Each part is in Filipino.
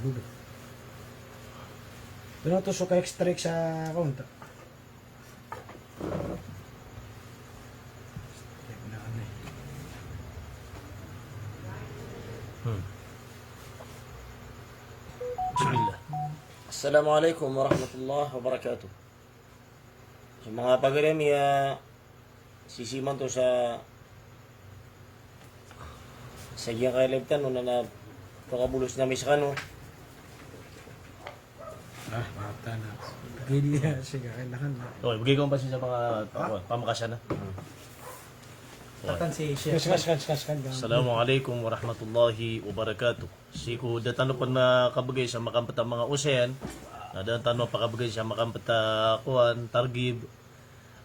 Dulo. Doon to suka extract sa konta. Bismillah. Assalamualaikum warahmatullahi wabarakatuh. So mga pagarami, sisiman to sa giyang kailagtan na pakabulos namin sa kano. Mata na. Gili na siya kailangan na. Okay, bigay ko pa siya sa mga pamakasan na. Tatan si Chef. Kaskan. Assalamualaikum warahmatullahi wabarakatuh. Siku datano pa na kabagay sa makampata mga usen. Na datano pa kabagay sa makampata kuan targib.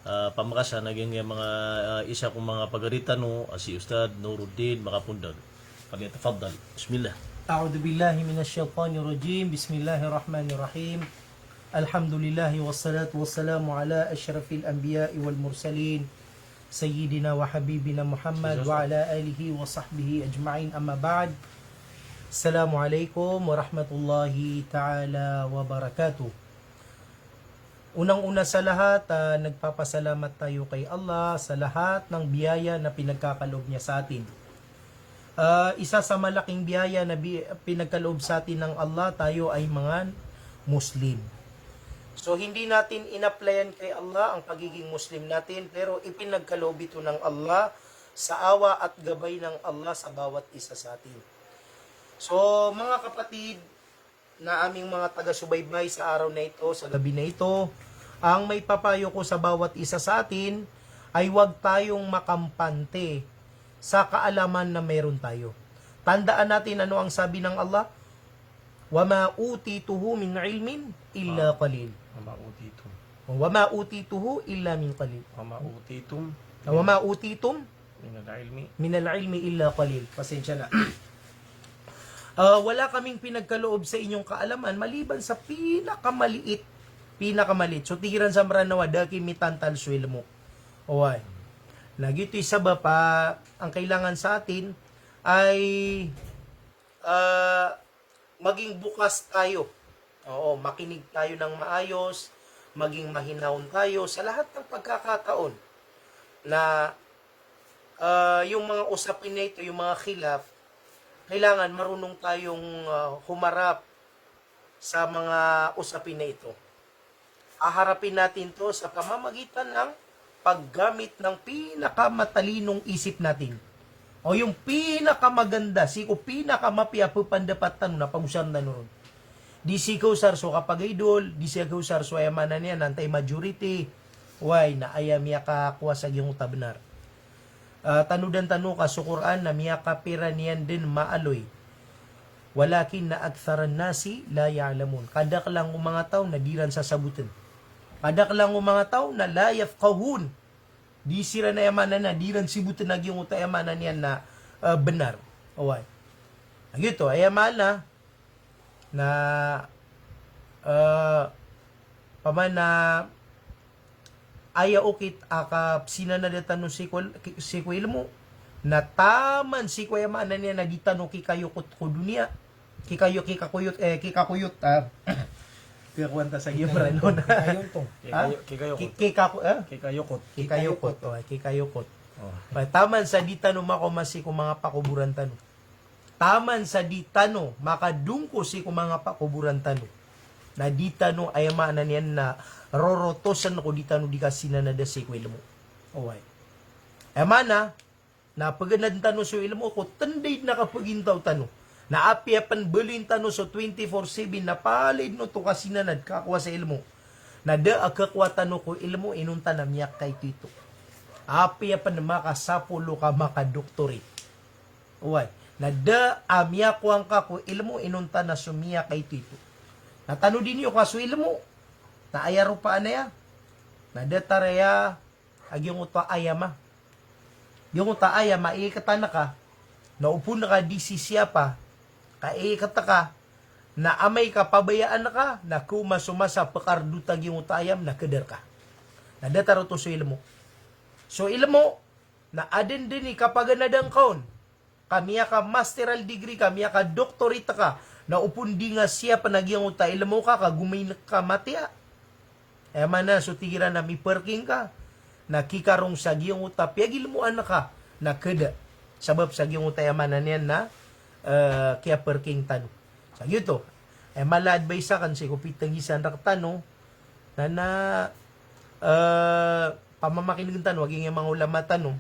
Pamakasan naging mga isa kong mga pagaritan no si Ustad Nuruddin Makapundag. Falyatafaddal. Bismillah. A'udhu billahi minasyaitanir rajim. Bismillahirrahmanirrahim. Alhamdulillahi wassalatu wassalamu ala asyrafil anbiya'i wal mursalin. Sayyidina wa habibina Muhammad wa ala alihi wa sahbihi ajma'in, amma ba'd. Assalamualaikum warahmatullahi ta'ala wabarakatuh. Unang-una sa lahat, nagpapasalamat tayo kay Allah sa lahat ng biyaya na pinagkakaloob niya sa atin. Isa sa malaking biyaya na pinagkaloob sa atin ng Allah, tayo ay mga Muslim. So hindi natin in-applyan kay Allah ang pagiging Muslim natin, pero ipinagkaloob ito ng Allah sa awa at gabay ng Allah sa bawat isa sa atin. So mga kapatid na aming mga taga-subaybay sa araw na ito, sa gabi na ito, ang may papayo ko sa bawat isa sa atin ay huwag tayong makampante sa kaalaman na meron tayo. Tandaan natin ano ang sabi ng Allah, وَمَا أُوتِيتُهُ مِنْ عِلْمٍ إِلَّا قَلِيلٍ وَمَا أُوتِيتُهُ إِلَّا مِنْ قَلِيلٍ وَمَا أُوتِيتُمْ مِنَ الْعِلْمِ إِلَّا قَلِيلٍ. Pasensya na. Wala kaming pinagkaloob sa inyong kaalaman maliban sa pinakamaliit. So tigiran sa maranawa daki mitantal swel mo. Oy. Nagito isaba pa ang kailangan sa atin ay maging bukas tayo. Oo, makinig tayo ng maayos, maging mahinahon tayo sa lahat ng pagkakataon na yung mga usapin na ito, yung mga khilaf, kailangan marunong tayong humarap sa mga usapin na ito. Aharapin natin to sa pamamagitan ng paggamit ng pinakamatalinong isip natin. O yung pinakamaganda, siko pinakamapiapupandapat tanong na pamusan na noon. Di siko sarso kapag idol, di siko sarso ayamanan niya, nantay majority, why na ayam ya kakuha sa iyong tabnar. Tanudan ka sa Quran na miya kapira niyan din maaloy. Walakin na aktharan nasi la ya'lamun. Kadak lang ng mga tao na diran sa sabutin. Kadak lang ng mga tao na la yafqahun. Di sira na yamanan na diran sibutin na yung utayamanan niyan na benar. Away. Agito ayamana na pamana aya ukit akap sinanadatan no sikwil mo na taman si kuya manan niya nagitano kikayukot ko dunia kikakuyot kikakwanta sa iyo rano na kikayukot taman sa ditano makomasi ko mga pakuburan tano taman sa ditano makadungko si ko mga pakuburan tano na ditano ay maanan yan na rorotosan ko ditano di kasina na da sekwel mo. Alright. Emana na pagganad tano so ilmo ko tanday na kapagintaw tano. Na apiapan belin tano so 24/7 na palid no to kasinanad kakwa sa ilmo. Na da akakwa tano ko ilmo inunta na miyak kay tito. Apiapan makasapulo ka makadoktorit. Alright. Na da amya ko ang kako ilmo inunta na sumiya kay tito. Natano din yung kaso ilmo. Na ayaro pa anaya. Na detaraya agyong uta ayama. Yung uta ayama ikatana ka. Naupo na ka di sisya pa. Kaikata ka. Na amay ka pabayaan na ka. Na kumasumasa pakardutag yung uta ayam na keder ka. Na detaro to so ilmo. So ilmo na adin din kapag nadang kaon. Kamiya ka masteral degree, kamiya ka doktorita ka. na upundi nga siya panagiyang uta ilamo ka kagumay ka matya mana so tigiran na mi parking ka nakikarong sa giyong uta piagil mo anak ka na keda sabab sa giyong uta mana niyan na kaya parking tano sa to mala advice kan si kupitang isan rak tano na pamamakinig tano waging mga ulama tano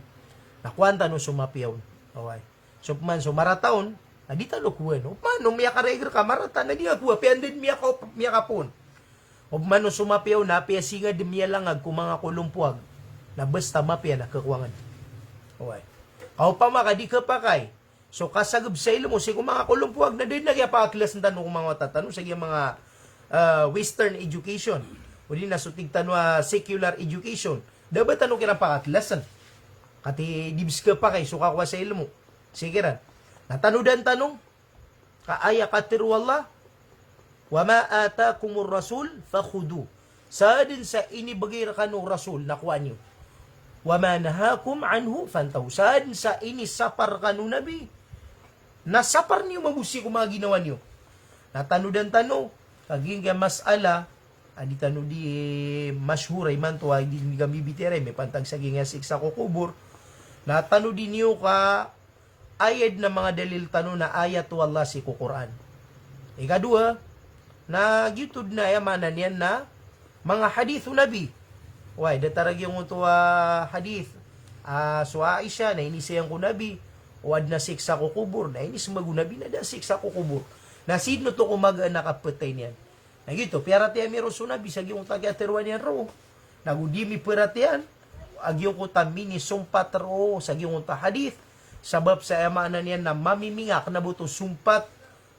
nakuan tano sumapiyaw okay so man so marataon di talo kuha no mano miya ka reger ka marata na di kuha piandin miya ka pon o mano sumapiyaw na piya singa di miya langag kung mga kulumpuag na basta mapya na kakuangan okay aw pa maka di ka pa kay so kasagab sa ilo mo si kung mga kulumpuag na din nagyapaklas ng tanong kung mga tatanong sa mga western education o di na sutig tanong secular education dapat tanong kirang pakaklasan kati dibs ka pa kay so kakwa sa ilo mo sige ran natanudan tanong kaaya katiru Allah wa ma atakumur rasul fakhudu sa din sa inibagay kanong rasul nakuha niyo wa ma nahakum anhu fantaw sa din sa inisapar kanong nabi nasapar niyo mabusi kung mga ginawa niyo natanudan tanong kaging kaya masala adi tanu di masyhuray man to ay di kami bitere may pantag sa ginga siksa ko kubur natanu di niyo ka ayad na mga dalil tano na ayat to Allah si Quran. Ikadua, na YouTube na yamanan yan na mga hadithu Nabi. Why, datarag yung ito hadith. So Aisha, na inisayang ko Nabi, wad na siksa ko kubur, na inis magunabi na da siksa ko kubur. Na sidno to kumaga nakapatay niyan. Na gito, piarati amiro sunabi, sa yung taga-terwan yan ro. Nagudimi piratian, agyong ko tamini sumpat ro, sa yung hadith. Sabab sa emanan niyan na mamimingak na buto sumpat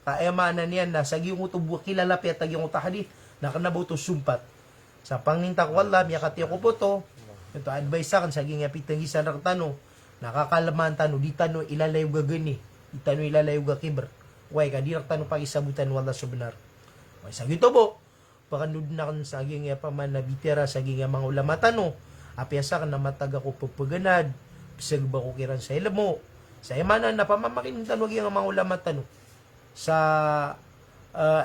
ka emanan niyan na sa giyong uto kilala pet tagiyong uta hadith na kanabuto sumpat sa panginta ko wala miya katiyo ko po to ito advice sa kan sa giyong pitangisan rak tano nakakalaman tano di tano ilalayo gagani di tano ilalayo gakibr way ka dirak tano pakisabutan wala subnar way sa gito po pakanud na kan sa giyong paman na bitera sa giyong mga ulama tano apyasa kan na mataga ko pagpaganad bisag ba ko kiran sa ilamo sa emanan na pamamakintan wag yung mga ulama tano sa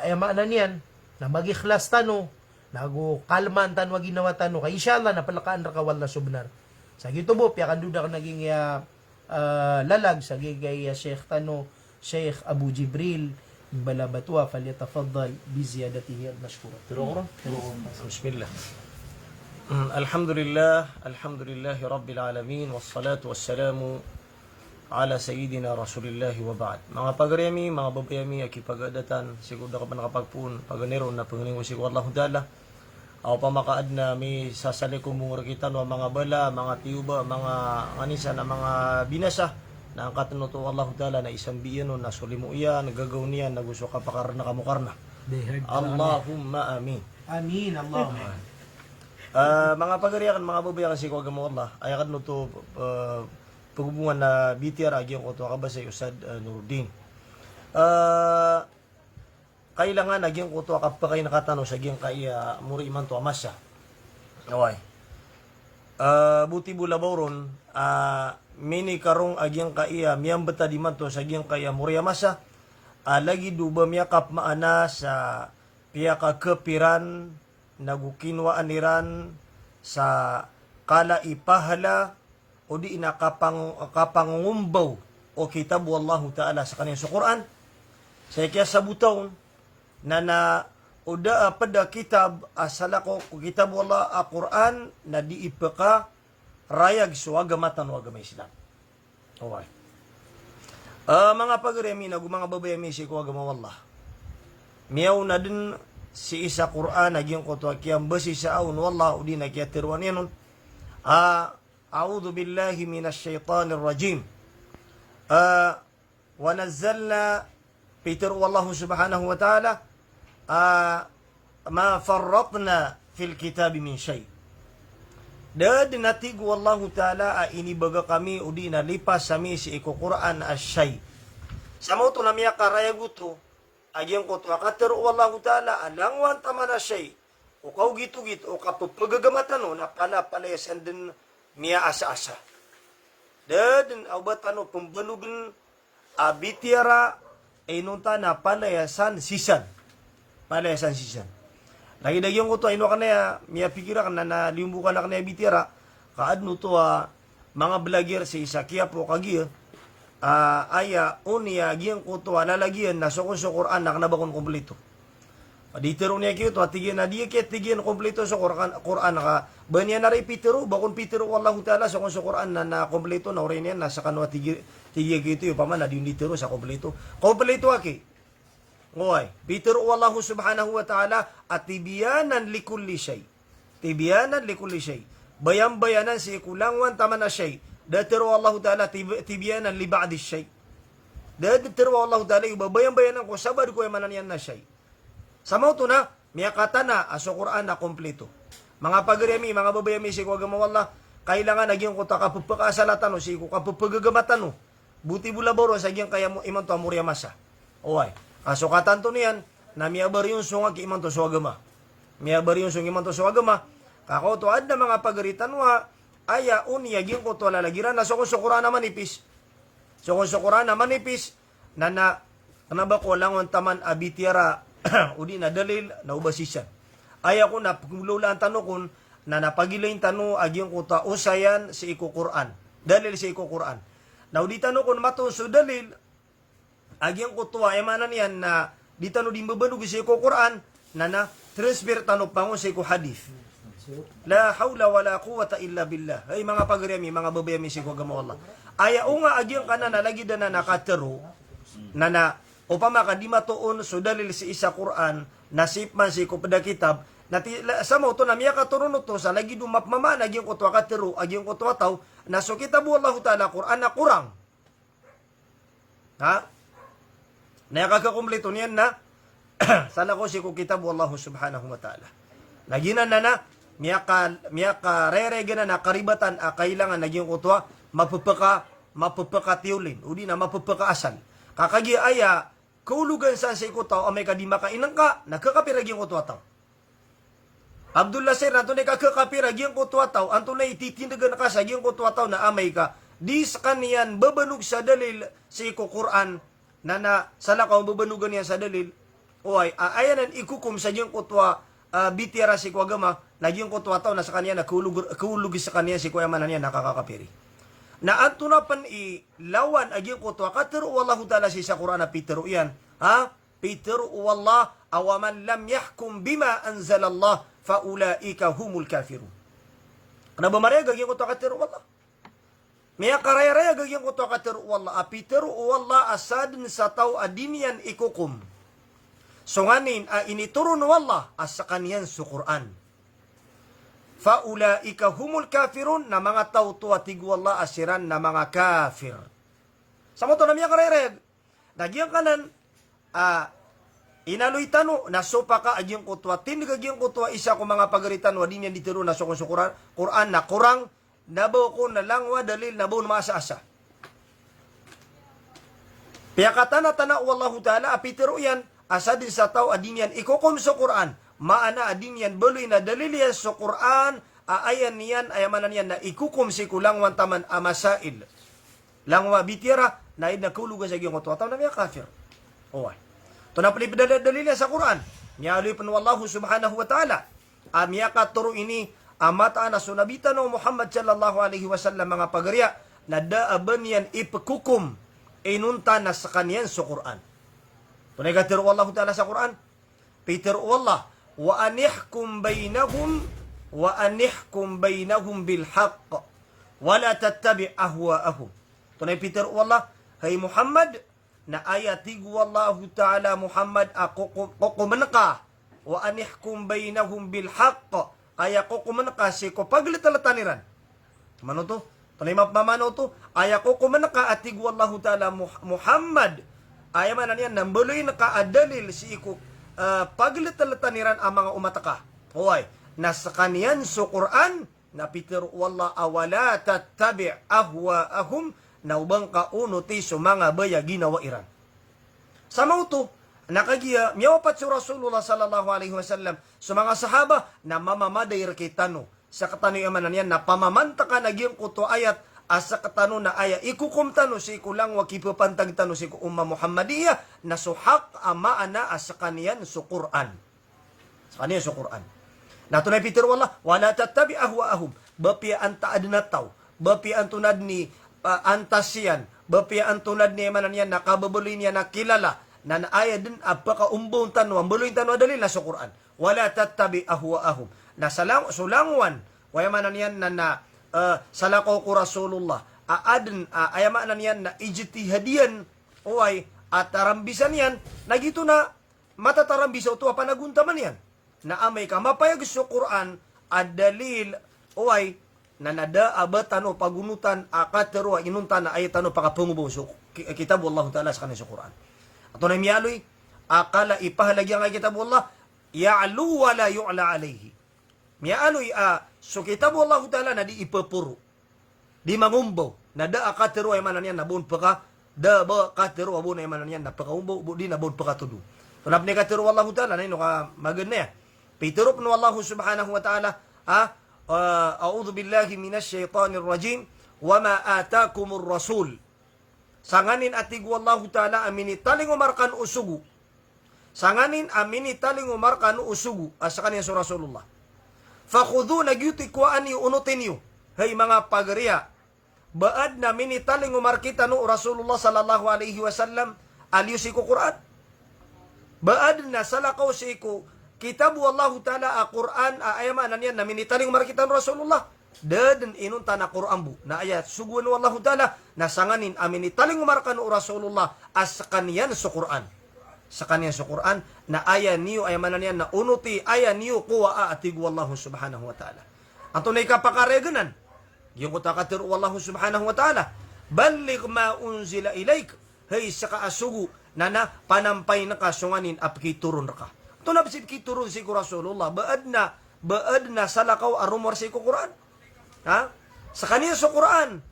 emanan niyan na magikhlas tano nago kalman tan wag ginawa tano kay inshallah napalakaan ra ka wala subnar sa gito bo piya kanduda ka naging lalag sa gigay Sheikh tano Sheikh Abu Jibril bala batwa falyatafaddal bi ziyadatihi al-mashkura Bismillah. Alhamdulillah Rabbil Alamin wassalatu wassalamu ala Sayyidina Rasulillah wa ba'd. Mga pagremi, mga babayami, akipagadatan, siguro ka pa nakapagpun, paganero na pangalingon siguro Allah Hudala. Ako pa makaad na may sasali ko mong rakitan wa mga bala, mga tiyuba, mga anisa na mga binasa na ang katanuto Allah Hudala na isang biyan na sulimu iyan, nagagaw niyan, naguso ka pakarna kamukarna. Allahumma amin. Amin Allahumma. Mga pagariakan, mga babayakan si Kuwag mo Allah, ayakan no to paghubungan na BTR agyong ko to kabasay Ustad Nuruddin. Kailangan agyong ko to kapakay nakatano sa agyong kay muri iman to amasya. Away. Buti bulabaw ron, mini karong agyong kay miyang bata di man to sa agyong kay muri amasya. Lagi duba miyakap maana sa piyaka kepiran nagukinwa aniran sa kala ipahala o di na kapangumbaw o kitab wallahu ta'ala sa kaniyang sa Quran sa kaya sabutaw na oda pada kitab asala ko kitab wallah a Quran na di ipaka rayag so agamatan o agamay Islam. Okay. Mga pagremi na mga babayami si ko agama wallah miyaw na din si isa Quran naging ko to kiyang basi sa aun wallah udi na kaya tirwan yanon a'udhu billahi minash shaitanir rajim wa nazzalna Peter wallahu subhanahu wa ta'ala ma farratna fil kitab min shay dad natig wallahu ta'ala inibaga kami udi na lipas sami si iko Quran as-shay sa mo to na miya karayaguto agyang ko to akater wallahu ta'ala alangwan tamana shay o kau gitu-gitu o kapagpagamatan no na pala-palayasan din miya asa-asa dadin awbat ano pembalubin abitiara inunta na palayasan sisan. Palayasan sisan. Lagi-lagi ko to, ino ka na, miya pikira ka na limbukan na ka na bitira, kaadno to, mga vlogger si Sakia po kagi, aya, unia, giyang ko to, lalagyan, na sukon sa Quran, nakanabakon kompleto. Ditiro niya kiyo to, tigyan na, diya kaya tigyan kompleto sa Quran, naka, banyan na rin pitiro, bakon pitiro, wallahu ta'ala, sukon sa Quran, na kompleto, na orin yan, nasa kanwa, tigyan kito, yung paman, na diyon ditiro sa kompleto. Kompleto aki. Ngoy, Peter wallahu subhanahu wa ta'ala at tibyanan likulli shay. Tibyanan likulli shay. Bayang-bayanan si kulangwan tama na shay. Datiro wallahu ta'ala tibyanan li ba'di shay. Datiro wallahu ta'ala bayang-bayanan ko sabad ko emanan yan na shay. Samaw to na, miyakata na aso Quran na kompleto. Mga pagremi, mga babayami si ko agamawallah, kailangan naging ko takapupakasalatan o si ko kapupagagamatan o. Buti bulaboro sa giyang kaya mo iman to amurya masa. Oy. Asukatan to niyan, na miyabar yung sungag iman to sa agama. Miyabar yung sungag iman to sa agama. Kako to ad na mga pagaritan wa, aya uniyagin ko to lalagiran na sukong sukuran na manipis. Sukong sukuran na manipis, na ba ko lang ang taman abitira, udi na dalil, na ubasisyan. Aya ko na pagmulaan tanong kun, na napagilayin tanong aging ko ta usayan si iko Quran. Dalil si iko Quran. Na udi tanong kun matun so dalil, agyang kutwa, emanan yan na di tano din babalug sa ko Quran na transfer tano pango sa ko hadith. La hawla wala quwata illa billah. Ay mga pagriyami, mga babayami sa ko gamo Allah. Aya nga agyang kana na lagi na nakatero na upama ka di matuon so dalil sa isa Quran nasipman sa ko pada kitab na sa mo to na miya ka turunot to sa lagi dumapmama agyang kutwa katero agyang kutwa taw na so kitabu Allah taala Quran na kurang. Ha? Nakakakumpleto niyan na sana ko si kitab wallahu subhanahu wa ta'ala. Naginan na miya ka reregan na karibatan kailangan naging kutwa mapupaka tiulin udi na mapupaka asal. Kakagi aya kaulugan sa ikutaw amay kadima ka inang ka nakakapiraging kutwa taw. Abdullah sir nato ni kakakapiraging kutwa taw anto na ititindagan ka sa giyang kutwa taw na amay ka di sa kaniyan babanog sa dalil sa Quran na salakaw babanugan niya sa dalil oy ayanan ikukum sa diyang kutwa bitira si kwagama na diyang kutwa taw na sa kanya na kuulug sa kanya si kwayamanan niya nakakapiri na ato na pan ilawan agyang kutwa katiru wallahu ta'ala si sa Quran na Peter yan ha Peter wallah awaman lam yahkum bima anzalallah faulaika humul kafirun kana ba marega agyang kutwa katiru wallah Maya karaya-raya gagyan ko to katiru wallah. Apiteru wallah asadin sa tao adinian ikukum. So nganin, initurun wallah asa kaniyan sa Quran. Faulaika humul kafirun na mga tao tuwatig wallah asiran na mga kafir. Sa mo to na maya karaya-raya. Nagyang kanan, inaloy tano, nasopa ka agyang kutwa. Tinigagyan kutwa isa ko mga pagaritan wadin yan ditiro na sukong sa Quran na kurang nabaw ko na langwa dalil nabaw na maasa-asa. Piyakata na tana wallahu ta'ala apitero yan asa din sa tao adin yan ikukum sa Quran maana adin yan baloy na dalil yan sa Quran aayan niyan ayamanan yan na ikukum si kulangwan taman amasail langwa bitira na idnakulugan sa giyong kutwa na miya kafir. Oy. Ito na palipid dalil yan sa Quran. Niyaloy pan wallahu subhanahu wa ta'ala miya katuro ini amata na sunabitan ng Muhammad sallallahu alaihi wasallam mga pagarya na daaban yan ipekukum inunta na sa kanyan sa Quran. Tunay ka tiro Allah ta'ala sa Quran. Peter Allah wa anihkum bainahum bil haqq wa la tattabi ahwaahum. Tunay Peter Allah hay Muhammad na ayatig wallahu ta'ala Muhammad ako kumanaka wa anihkum bainahum bil haqq aya ko kumanaka si ko paglitalatan mano to tunay mapamano to aya ko kumanaka atig wallahu ta'ala Muhammad aya man niyan nambuloy naka adalil si ko paglitalatan ang mga umataka oy nasa kaniyan sa Quran na Peter wallah awala tattabi ahwaahum na ubang kauno ti so mga baya ginawa iran sa mauto nakagiya miyawapat si Rasulullah sallallahu alaihi wasallam sa mga sahaba na mamamaday rakitano sa katanoyaman niyan na pamamanta ka nagyang kuto ayat asa katano na aya ikukum tano si kulang wakipapantag tano si umma Muhammadiyah na suhak ama ana asa kaniyan sa Quran. Sa kaniyan sa Quran. Natunay Peter wallah, wala tattabi ahwaahum. Bapia anta adnataw. Bapia antunad ni antasiyan. Bapia antunad ni emanan yan nakababulin niya na kilala. Na naaya din apaka umbong tanwa. Ambuloy tanwa dalil na sa Quran. Wala tattabi ahwaahum. Na sulangwan. Wayamanan yan na salako ko Rasulullah. Ayamanan yan na ijtihadiyan. Uway at tarambisan yan. Nagito na matatarambisa ito panaguntaman yan. Na amay ka mapayag sa Quran at dalil uway na nada abatano pagunutan akatero inunta na ayatano pakapungubo so kitab Allah Ta'ala sa kanila sa Quran. Ato na miyaloy akala ipahalagyan nga kitab Allah ya'lu wa la yu'la alayhi. Miyaloy so kitab Allah Ta'ala na di ipapuro. Di mangumbo na da akatero ay manan yan nabun paka da ba katero abun ay manan yan napakaumbo di nabun paka tudu. Tunap ni katero Allah Ta'ala na ino ka maganda ya. Piturup no Allah subhanahu wa ta'ala a'udhu billahi minash shaitanir rajim wa ma atakumur rasul sanganin atig wallahu ta'ala aminitaling umarkan usugu sanganin aminitaling umarkan usugu asa kaniya sa Rasulullah fakhudhu nagyuti kuan yu unutin yu hay mga pagriya baad na minitaling umarkita no Rasulullah sallallahu alaihi wasallam aliusi ko Quran baad na salakaw si ko kitab wallahu ta'ala Quran ayamanan yan na minitaling markitan Rasulullah dadan inun tanah Quran bu na ayat suguan wallahu ta'ala na sanganin aminitaling markan Rasulullah asakan yan sa Quran sakan yan sa Quran na ayan niyo ayamanan yan na unuti ayan niyo kuwa atig wallahu subhanahu wa ta'ala ato na ikapakareganan yung kutakatir wallahu subhanahu wa ta'ala balig ma unzila ilayk hay saka asugu na panampay na kasunganin apkiturun ka. Ito na bisit kiturun si Rasulullah. Baad na salakaw arumor si Quran. Ha? Sa kaniya sa Quran.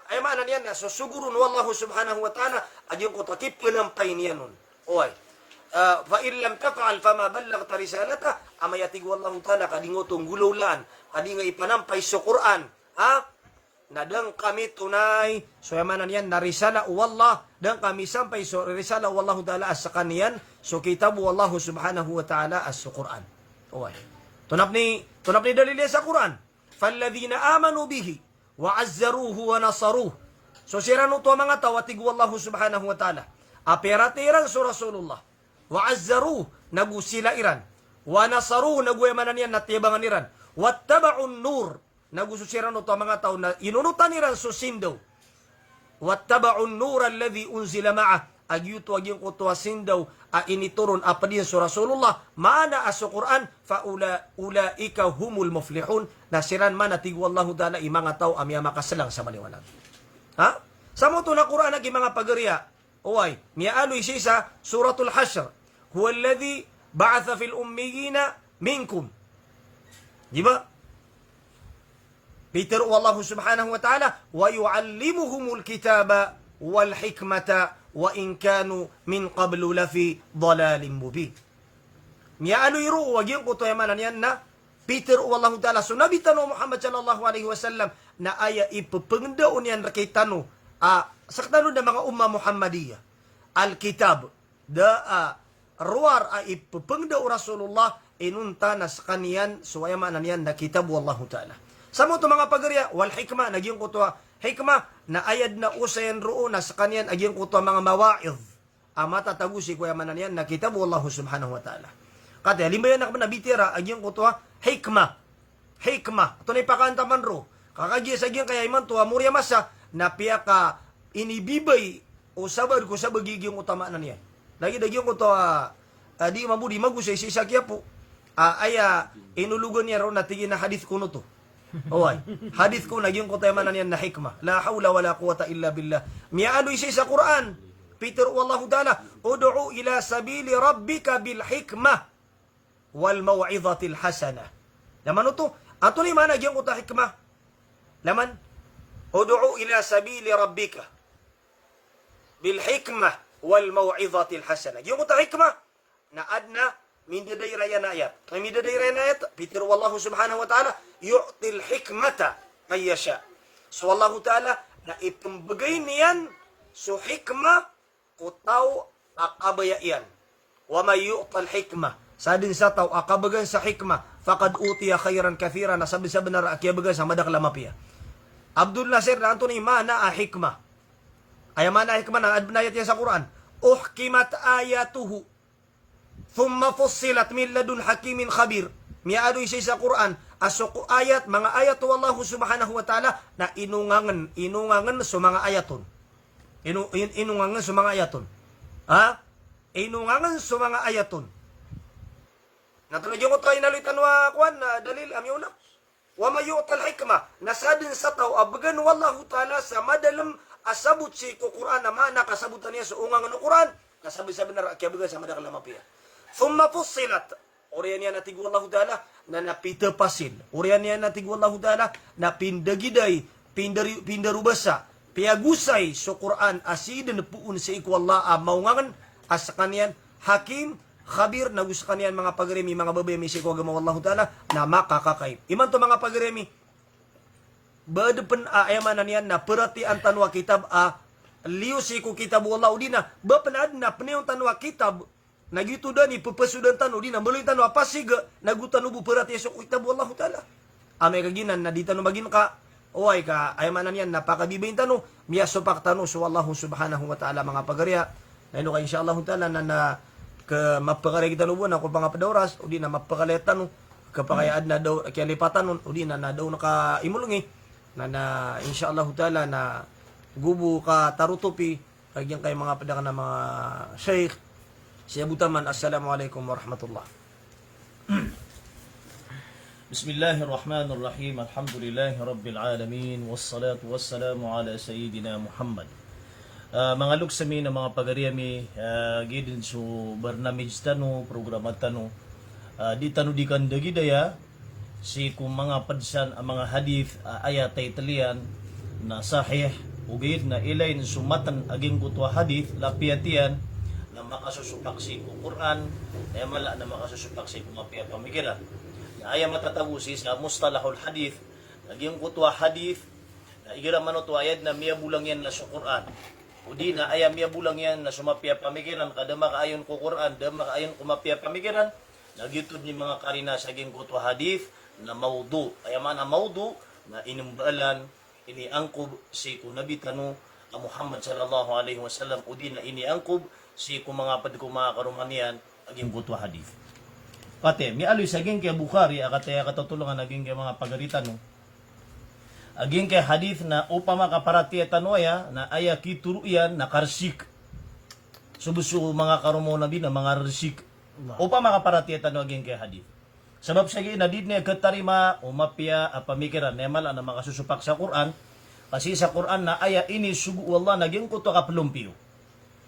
Ay maanan yan na. So sugurun wallahu subhanahu wa ta'ala. Adyong ko takip pinampay niya nun. Oy. Fa in lam taf'al fama ballagta risalata. Amayatig wallahu ta'ala kadingotong gulawlan. Kadinga ipanampay sa Quran. Ha? Nadang kami tunay. So yamanan yan na risala wallah. Dan kami sampai so risala wallahu ta'ala as sa kaniyan. So kitab wallahu subhanahu wa ta'ala as sa Quran. Okay. Tunap ni dalili sa Quran. Falladhina amanu bihi wa azzaruhu wa nasaruhu. So sirano to mga tawatig wallahu subhanahu wa ta'ala. Aperatiran so Rasulullah. Wa azzaruhu nagusila iran. Wa nasaruhu naguyamanan yan natiyabangan iran. Wattaba'un nur nagususirano to mga tao na inunutan iran so sindaw. Wattaba'un nur alladhi unzila ma'ah. Agyuto agyong kutuwa sindaw initurun apadiyan sa Rasulullah maana as Quran fa ulaika humul muflihun nasiran man atig wallahu ta'ala imanga tao amya makasalang sa maliwanag. Ha? Sa mo to na Quran ag mga pagariya oy miaaloy siya sa suratul Hashr huwa alladhi ba'atha fil ummiyina minkum. Di ba? Peter wallahu subhanahu wa ta'ala wa yu'allimuhumul kitaba wal hikmata wa in kanu min qablu lafi dhalalin mubin. Miya ano iro wag yung kuto yamanan yan na Peter wallahu ta'ala so nabi tano Muhammad sallallahu alaihi wasallam na aya ipupengdaon yan rakitano saktano na mga umma Muhammadiyah al-kitab da ruar ipupengdaw Rasulullah inunta na sa kaniyan so yamanan yan na kitab wallahu ta'ala. Samo to mga pagariya wal hikma nagyong kuto hikmah na ayad na usayan roon na sa kanyan agyong kuto mga mawa'idh. Matatagusi ko yaman yan na kitab wallahu subhanahu wa ta'ala. Kati halimbayan na nabitira agyong kuto hikmah. Hikmah. Ito na ipakantaman ro. Kakagya sa agyong kaya iman to murya masa na piya ka inibibay o sabad ko sa bagigyong utama na niya. Lagi-dagyong kuto di mamudi magusay si Isakya po. Inulugan niya ro na tingin na hadith kuno to. Oy, hadith ko nagyong ko tayo manan yan na hikmah. La hawla wala quwata illa billah. Miyaano isa sa Quran. Peter wallahu ta'ala, ud'u ila sabili rabbika bil hikmah wal maw'idhatil hasanah. Laman ito, ato ni mana nagyong ko ta hikmah. Laman, ud'u ila sabili rabbika bil hikmah wal maw'idhatil hasanah. Yung ko ta hikmah na adna min dadayra yan ayat. Min dadayra yan ayat, Peter wallahu subhanahu wa ta'ala, yu'til hikmata ay yasha. So Allah Ta'ala na ipambagay niyan so hikmah ko tao akabaya iyan. Wa may yu'tal hikmah. Sa din sa tao akabagan sa hikmah faqad utiya khairan kathira na sabi-sabi na akiyabagan sa madakla mapiya. Abdul Nasir na Anthony mana a hikmah. Ay mana hikmah na adnayat yan sa Quran. Uhkimat ayatuhu thumma fussilat min ladun hakimin khabir. Miado isa sa Quran asok ayat mga ayat wallahu subhanahu wa ta'ala na inungangan sa mga ayaton. Inungangan sa mga ayaton. Ha? Inungangan sa mga ayaton. Natulog yung tayo nalitan wa kwan na dalil amyuna. Wa mayu'tal hikmah. Nasadin sa tao abagan wallahu ta'ala sa madalam asabot si Quran na mana kasabutan niya sa ungangan ng Quran. Kasabi-sabi na kiyabagan sa madakal mapiya. Thumma fussilat. Uriyan niya natig wallahu ta'ala na napitapasin. Uriyan niya natig wallahu ta'ala na pindagiday, pindarubasa, piagusay sa Quran asidan puun sa ikwalla maungangan as kanyan hakim khabir na gusto kanyan mga pagremi mga babay may sikwa gama wallahu ta'ala na makakakaib. Iman to mga pagremi badapan ayaman na niyan na perhatian tanwa kitab liyo siku kitab wallahu dina bapanad na pneuong tanwa kitab nagito dani pupasudan tanu dina beloy tanu apa siga nagutan ubu perhatian sa kitab wallahu ta'ala. Ame kaginan na dita no magin ka oay ka ayaman na niyan napakabibayin tanu miya sopak tanu so wallahu subhanahu wa ta'ala mga pagarya. Naino ka insyaallah ta'ala na ke mapakare kita nubuan ako pang padawras udi na mapakaletan no kapakayaad na daw kialipatan no udi na daw naka imulungi na insyaallah taala na gubu ka tarutupi kagyan kay mga padakan na mga sheikh siya butaman. Assalamualaikum warahmatullah. Bismillahirrahmanirrahim. Alhamdulillahi rabbil alamin wassalatu wassalamu ala sayyidina Muhammad. Mga lugsami na mga pagariyami gidin so barnamij tano programa tano di tano di kandagi daya si kung mga padsan ang mga hadith ayat ay talian na sahih ugid na ilain sumatan aging kutwa hadith lapiatian na makasusupak si Quran ay mala na makasusupak si kumapia pamikiran na aya matatabusi sa mustalahul hadith aging kutwa hadith na igira manot ayat na miya bulang yan na sa Quran. Udi na ayam ya bulang yan na sumapia pamikiran kada makaayon ko Quran da makaayon kumapia pamikiran nagitud ni mga karina sa ging kutwa hadith na maudu ayaman na maudu na inimbalan iniangkob si ku nabi tanu Muhammad sallallahu alaihi wasallam udi na iniangkob si ku mga pad ko mga karumanian aging kutwa hadith pate mi aloy sa ging kay Bukhari akataya katutulungan aging kay mga pagaritan no aging kay hadith na upama kaparati tanoya na aya kituruyan na karsik subusu mga karumo nabi na mga resik upama kaparati tano aging kay hadith sabab sige nadid niya katarima umapya pamikiran na mala na makasusupak sa Quran kasi sa Quran na aya ini sugu wallah naging kuto ka pelumpiyo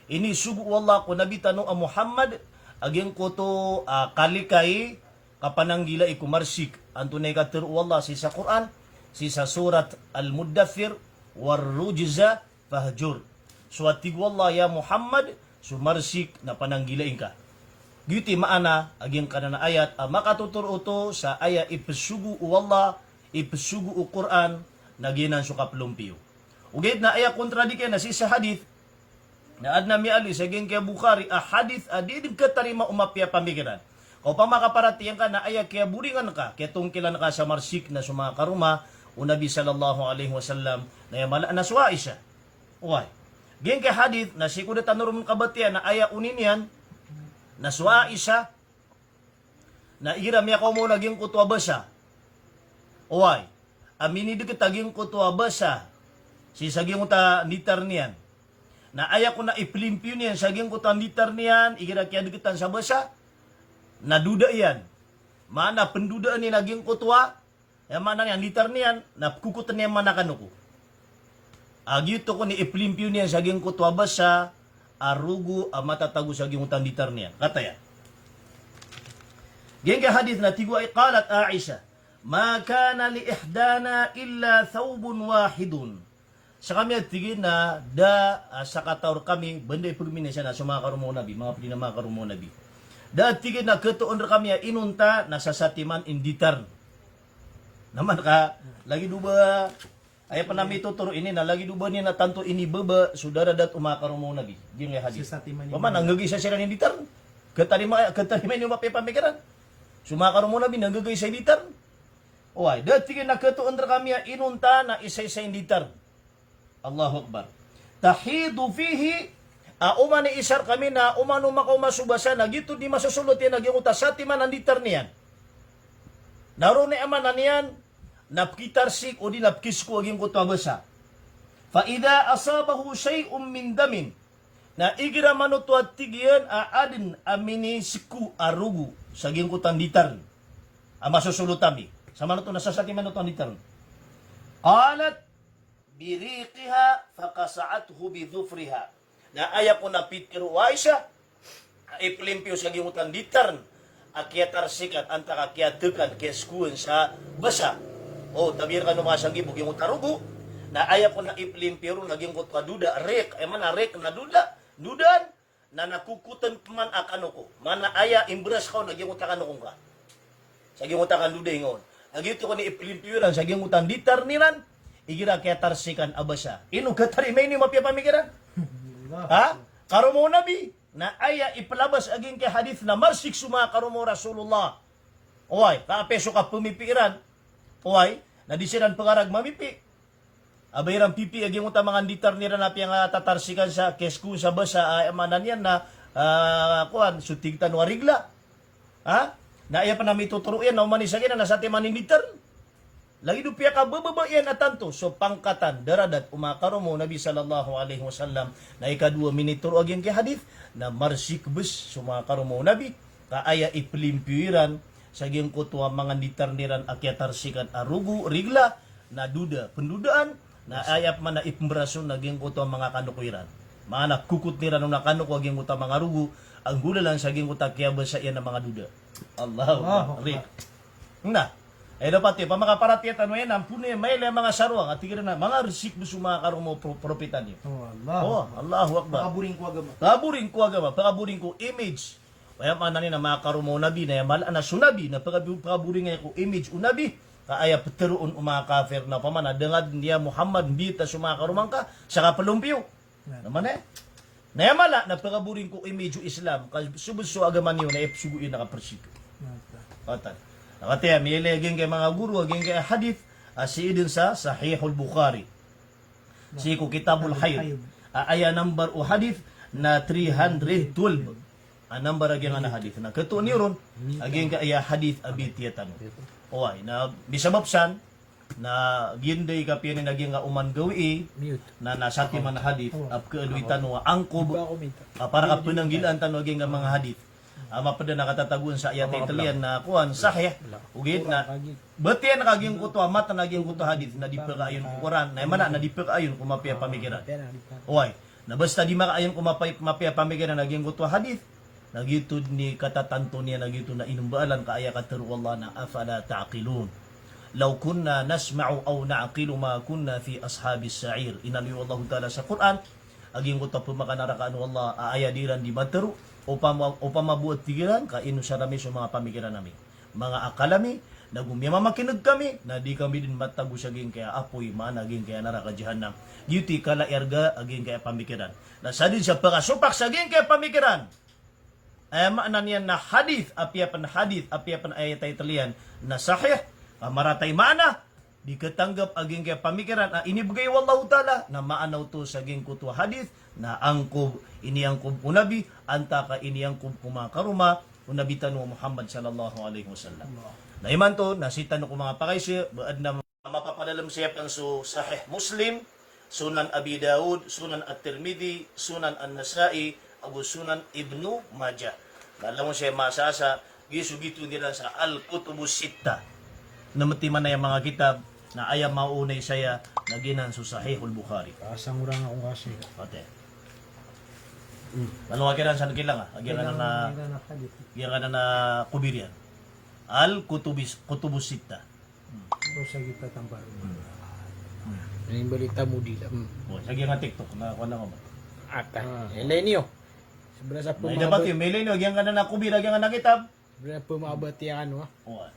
ini sugu wallah ko nabi tano Muhammad aging kuto kalikay kapananggila ikumarsik antunay ka tiru wallah si sa Quran si sa surat Al-Muddathir warrujza fahjur suatig wallah ya Muhammad sumarsik na pananggilain ka giti maana aging kanana ayat makatuturo sa aya ipsugu wallah ipsugu Quran naginan su kaplumpiyo ugid na aya kontradike na si sa hadith na adna mi ali sa ging kay Bukhari hadith adid katarima umapya pamikiran kung pa makaparatiyan ka na aya kaya buringan ka kaya tungkilan ka sa marsik na suma karuma o Nabi sallallahu alaihi wasallam na yamala na suwa isa. Uy. Geng kay hadith na si kuda tanurum kabatian na aya unin yan na suwa isa na iram ya ko mo naging kutwa basa. Uy. Amini di kitaging kutwa basa si saging uta nitar niyan. Na aya ko na iplimpyo niyan saging uta nitar niyan igira kaya dikitan sa basa. Naduda yan. Mana pendudaan ni naging kutwa yang mana yang litar niyan na kukutan niya mana kanuko. Agito ko ni iplimpyo niyan saging kutwa basa arugu matatago saging utang litar niyan. Kata ya. Gengga hadith na tigu ay qalat Aisha, "Ma kana li ihdana illa thawbun wahidun." Sa kami at tigin na sa kataur kami benda pagmina siya na sa mga karumo nabi, mga pili na mga karumo nabi. Tigin na katuon kami inunta na sa satiman inditar. Naman ka, lagi duba Ay pa namin tuturo ini na lagi duba niya na tanto ini baba sudara dat umakarong mo nabi. Di nga hadis. Sa timan ni Paman nanggagay sa sila ni ditar. Katari may mapipamikiran. Sumakarong mo nabi nanggagay sa ditar. Oy, dati ka nakatuon ra kami inunta na isa-isa ditar. Allahu Akbar. Tahidu fihi uma ni isar kami na umano makumasubasa na gito di masusulot yan nagiuta sa timan ang ditar niyan. Naroon ni aman na niyan napkitarsik o di napkis ko aging kutwa basa. Fa idha asabahu shay'un min damin na igira manuto at tigyan aadin amini siku arugu sa aging kutang ditar. Ang masusulutami. Sa manuto nasasati manuto ang ditar. Qalat biriqiha fakasa'athu bidhufriha. Na aya ko na pitkiruway siya. Iplimpyo sa aging kutang ditar. Akyatarsikat anta kakyatukan keskuan sa basa. O tabir ka numasang gibog yung tarugo na aya ko na iplimpiro naging kutwa duda rek ay man rek na dudan na nakukutan man akano ko man aya imbras ko naging utakan ko ka sa ging utakan duda ingon nagito ko ni iplimpiran sa ging utan ditar nilan igira kaya tarsikan abasa ino katari may ni mapya pamikiran ha karumo nabi na aya ipalabas aging kay hadith na marsik suma karumo Rasulullah oy kaapeso ka pumipiran oy, nadisiran pangarag mamipi. Abayran pipi aging uta mga ditar nira na piyang tatarsikan sa kesku sa basa manan yan na kuan sutigtan warigla. Ha? Na iya pa na mituturuan na umanisagin na sa timan ni ditar. Lagi do piya ka bababayan atanto so pangkatan daradat umakaro mo Nabi sallallahu alaihi wasallam na ikadua minituro aging kay hadith na marsik bus sumakaro mo Nabi kaaya iplimpiran sa giyang kutwa mga ditarniran akyatar sikat arugu rigla na duda pendudaan na ayap man na ipembrason na giyang kutwa mga kanukuiran mana kukut nira nung nakano ko giyang kutwa mga rugu ang gula lang sa giyang kutwa kiyaba sa iyan ng mga duda Allahu Akbar na ay dapat pa makaparatiat ano yan ang punay may mga sarwang at tigran na mga resik buso mga karumo propitan niyo Allahu Akbar kaburing ko agama pakaburing ko image kaya man na makarumo nabi na yamal na sunabi na pagaburi nga ko image unabi kaaya peteruon mga kafir na pamana dengad niya Muhammad bita sumakarumang ka sa kapalumpyo naman na yamala na pagaburing ko image Islam subso agama niyo na ipsuguin nakapersik patan nakataya may aging kay mga guru aging kay hadith asiidin sa Sahihul Bukhari si ko Kitabul Hayd aya number o hadith na 312 ang number aging na hadith na kato ni ron aging kaya hadith abitiyatan oy na bisabapsan na ginday kapiyan ni naging nga uman gawi na nasati man na hadith ap kaluitan wa angkob para ka pinanggilan tan aging nga mga hadith mapada nakatataguan sa ayat Italian na kuan sahih ugit na betian kaging kuto amat na naging kuto hadith na dipagaayon ko Quran na mana na dipagaayon ko mapaya pamikiran oy na basta di makaayon ko mapaya pamikiran naging kuto hadith nagitud ni katatanto niya nagitud na inumbaalan kaaya kataru Allah na afala taqilun law kunna nasma'u aw na'qilu ma kunna fi ashabis sa'ir inali Allah taala sa Quran aging ko ta pumakanarakaan Allah aaya diran di mataru upama mabuot tigiran kaino sa rami sa mga pamikiran namin mga akalami nagumyama makinig kami na di kami din matago sa aging kaya apoy managing kaya naraka jahannam yuti kala erga aging kaya pamikiran na sa din sa pagasupak sa aging kaya pamikiran ay maanan yan na hadith apiapan ayat Italian na sahih maratay mana di katanggap aging kaya pamikiran inibigay wallahu ta'ala na maanaw to sa aging kutwa hadith na angkob iniangkob unabi anta ka iniangkob kumakaruma unabitan mo Muhammad sallallahu alaihi wasallam na iman to nasitan ko mga pakaisi baad na mapapadalam siya ang so sahih Muslim Sunan Abi Daud Sunan At-Tirmidhi Sunan An-Nasa'i Abu Sunan Ibnu Majah. Alam mo siya masasa, gisugito nila sa Al-Kutubus Sitta. Namati man na yung mga kitab na ayaw maunay saya na ginan sa Sahihul Bukhari. Asang urang akong kasi. Ote. Ano akiran sa nakilang agiran na kubirian. Al-Kutubus Sitta. Ito sa kita tambal. Yung balita mo dila. Sige nga TikTok na kuha na ko ba? Ata. Elenio. Sobra sa May dapat yung may lino, agyan ka na nakubir, agyan ka na kitab. Sobra pumabati ang ano. Oo.